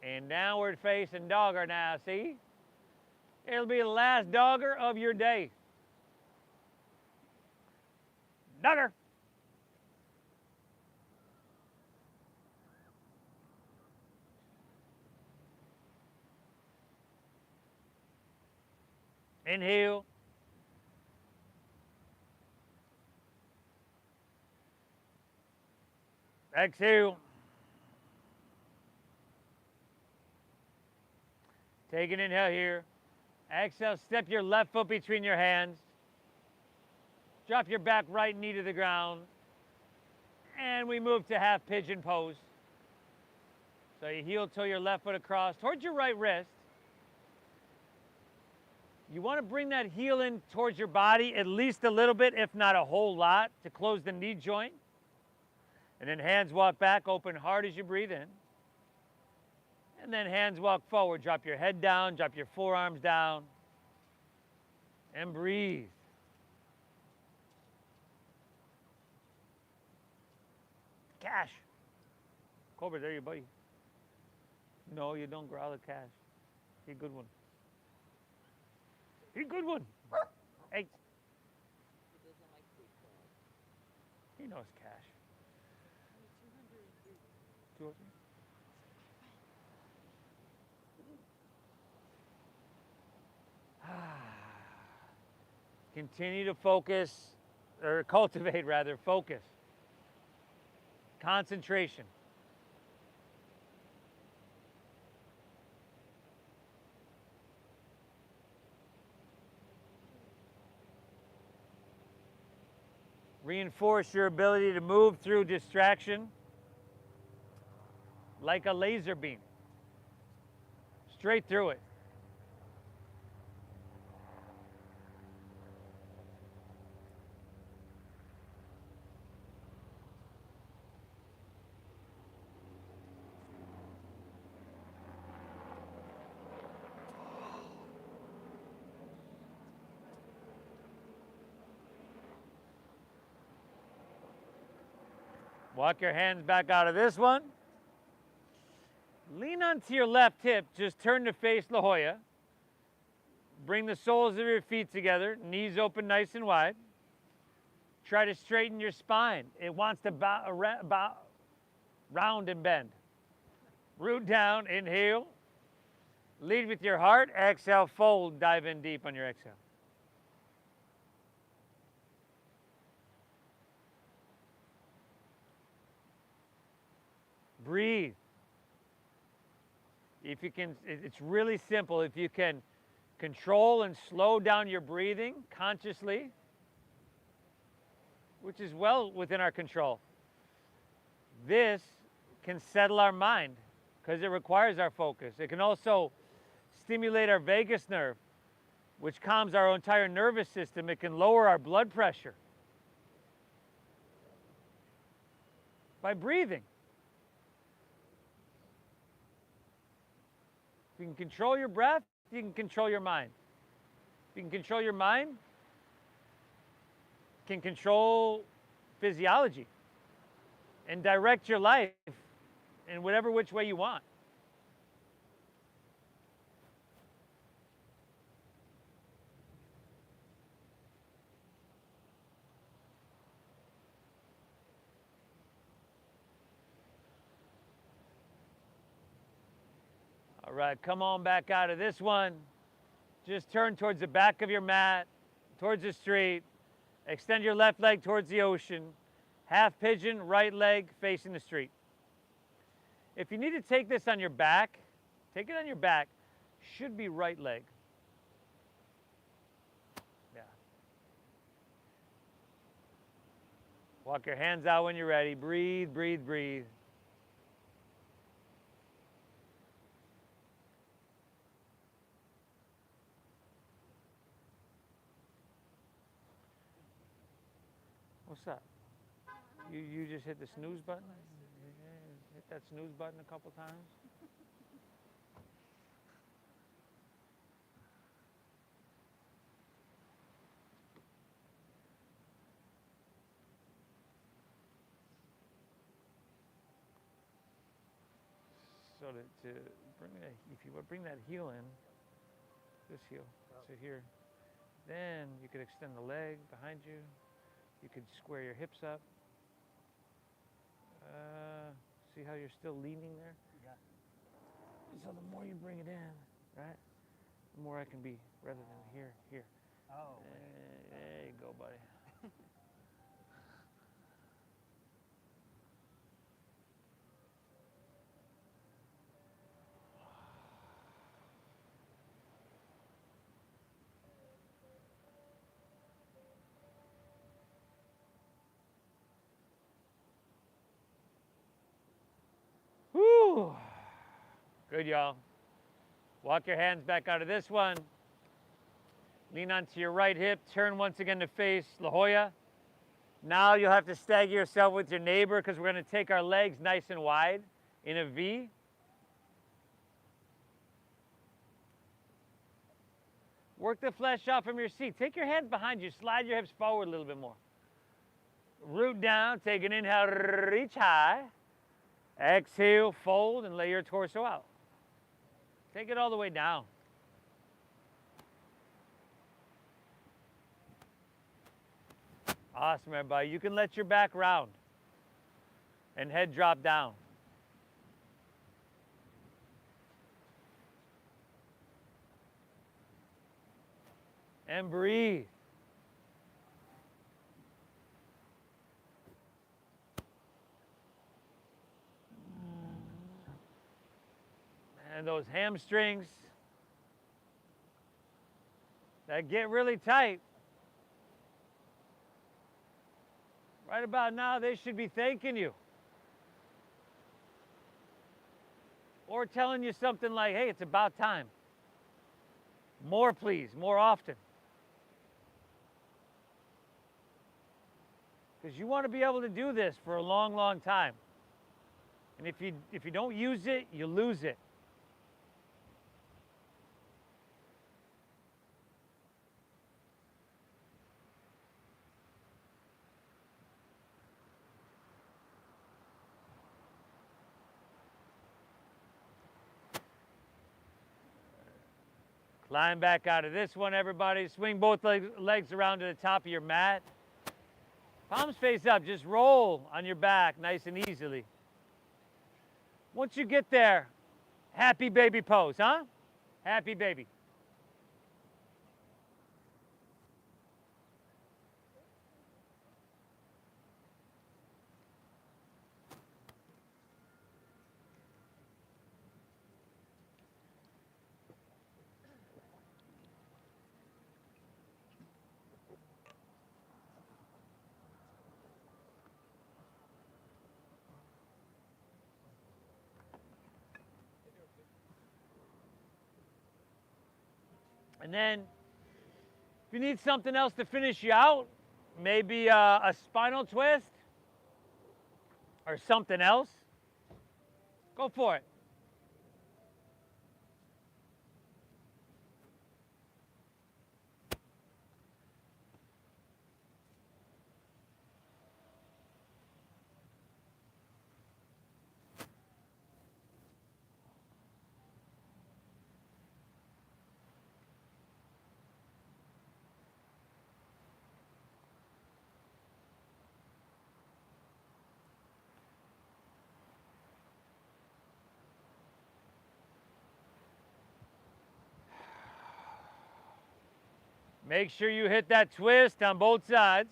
And downward facing dogger now, see? It'll be the last dogger of your day. Dogger. Inhale. Exhale. Take an inhale here. Exhale, step your left foot between your hands. Drop your back right knee to the ground. And we move to half pigeon pose. So you heel toe your left foot across towards your right wrist. You want to bring that heel in towards your body at least a little bit, if not a whole lot, to close the knee joint. And then hands walk back, open hard as you breathe in. And then hands walk forward. Drop your head down, drop your forearms down, and breathe. Cash. Cobra, there you buddy. No, you don't growl at Cash. He a good one. He a good one. Hey. He knows Cash. 203. Continue to focus, or cultivate rather, focus. Concentration. Reinforce your ability to move through distraction like a laser beam. Straight through it. Walk your hands back out of this one. Lean onto your left hip. Just turn to face La Jolla. Bring the soles of your feet together. Knees open nice and wide. Try to straighten your spine. It wants to round and bend. Root down. Inhale. Lead with your heart. Exhale, fold. Dive in deep on your exhale. Breathe. If you can, it's really simple. If you can control and slow down your breathing consciously, which is well within our control, this can settle our mind because it requires our focus. It can also stimulate our vagus nerve, which calms our entire nervous system. It can lower our blood pressure by breathing. If you can control your breath, you can control your mind. If you can control your mind, you can control physiology and direct your life in whatever which way you want. All right, come on back out of this one. Just turn towards the back of your mat, towards the street. Extend your left leg towards the ocean. Half pigeon, right leg facing the street. If you need to take this on your back, take it on your back. Should be right leg. Yeah. Walk your hands out when you're ready. Breathe, breathe, breathe. What's up? You just hit the snooze button? Hit that snooze button a couple times? So to bring that, if you bring that heel in, this heel, so here, then you could extend the leg behind you. You could square your hips up. See how you're still leaning there? Yeah. So the more you bring it in, right? more I can be rather than here, here. Oh. There you go, buddy. Whew. Good, y'all. Walk your hands back out of this one. Lean onto your right hip. Turn once again to face La Jolla. Now you'll have to stagger yourself with your neighbor because we're going to take our legs nice and wide in a V. Work the flesh out from your seat. Take your hands behind you. Slide your hips forward a little bit more. Root down. Take an inhale. Reach high. Exhale. Fold and lay your torso out. Take it all the way down. Awesome, everybody. You can let your back round and head drop down. And breathe. And those hamstrings that get really tight, right about now, they should be thanking you. Or telling you something like, hey, it's about time. More, please, more often. Because you want to be able to do this for a long, long time. And if you don't use it, you lose it. Climb back out of this one, everybody. Swing both legs around to the top of your mat. Palms face up. Just roll on your back nice and easily. Once you get there, happy baby pose, huh? Happy baby. And then, if you need something else to finish you out, maybe a spinal twist or something else, go for it. Make sure you hit that twist on both sides.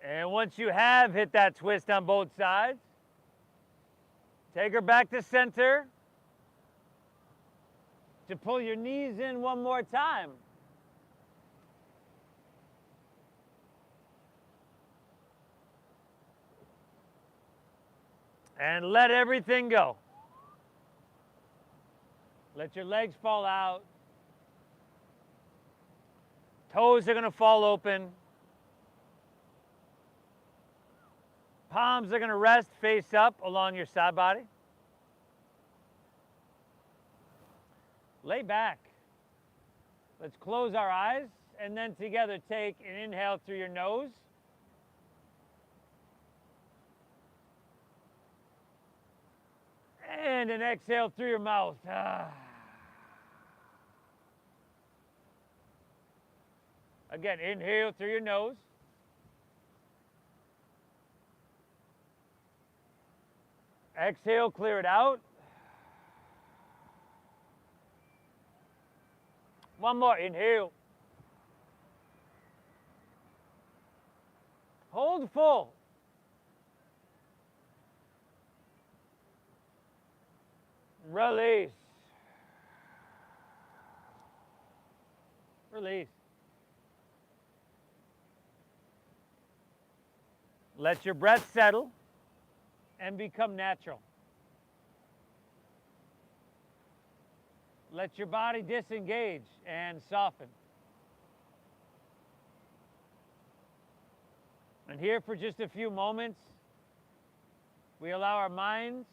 And once you have hit that twist on both sides, take her back to center to pull your knees in one more time. And let everything go. Let your legs fall out. Toes are going to fall open. Palms are going to rest face up along your side body. Lay back. Let's close our eyes and then together take an inhale through your nose. And an exhale through your mouth. Again, inhale through your nose. Exhale, clear it out. One more, inhale. Hold full. Release. Release. Let your breath settle and become natural. Let your body disengage and soften. And here for just a few moments, we allow our minds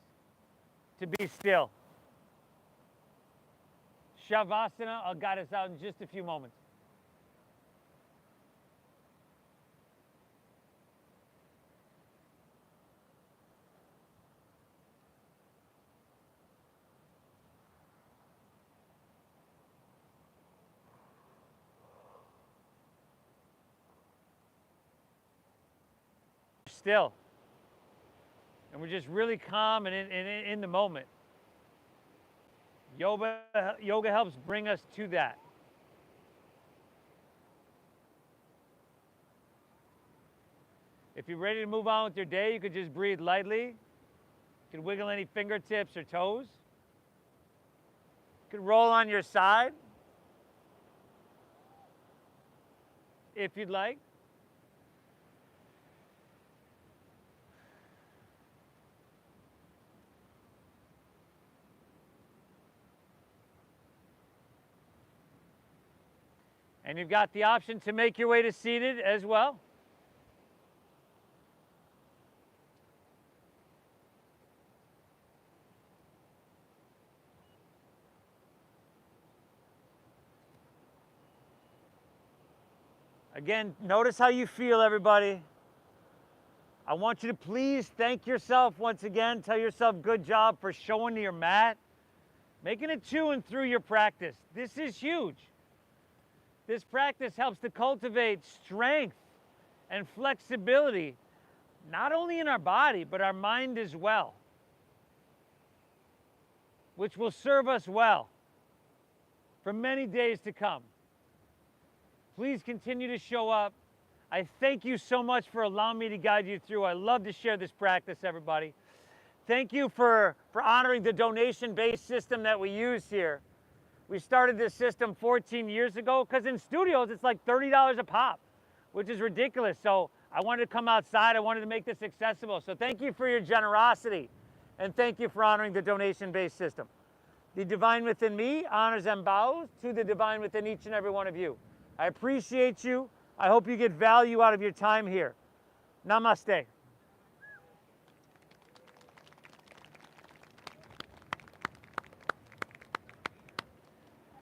to be still. Shavasana, I'll guide us out in just a few moments. Still. And we're just really calm and in the moment. Yoga helps bring us to that. If you're ready to move on with your day, you could just breathe lightly. You could wiggle any fingertips or toes. You could roll on your side if you'd like. And you've got the option to make your way to seated as well. Again, notice how you feel, everybody. I want you to please thank yourself once again. Tell yourself good job for showing to your mat. Making it to and through your practice. This is huge. This practice helps to cultivate strength and flexibility, not only in our body, but our mind as well, which will serve us well for many days to come. Please continue to show up. I thank you so much for allowing me to guide you through. I love to share this practice, everybody. Thank you for honoring the donation-based system that we use here. We started this system 14 years ago because in studios it's like $30 a pop, which is ridiculous. So I wanted to come outside. I wanted to make this accessible. So thank you for your generosity and thank you for honoring the donation-based system. The divine within me honors and bows to the divine within each and every one of you. I appreciate you. I hope you get value out of your time here. Namaste.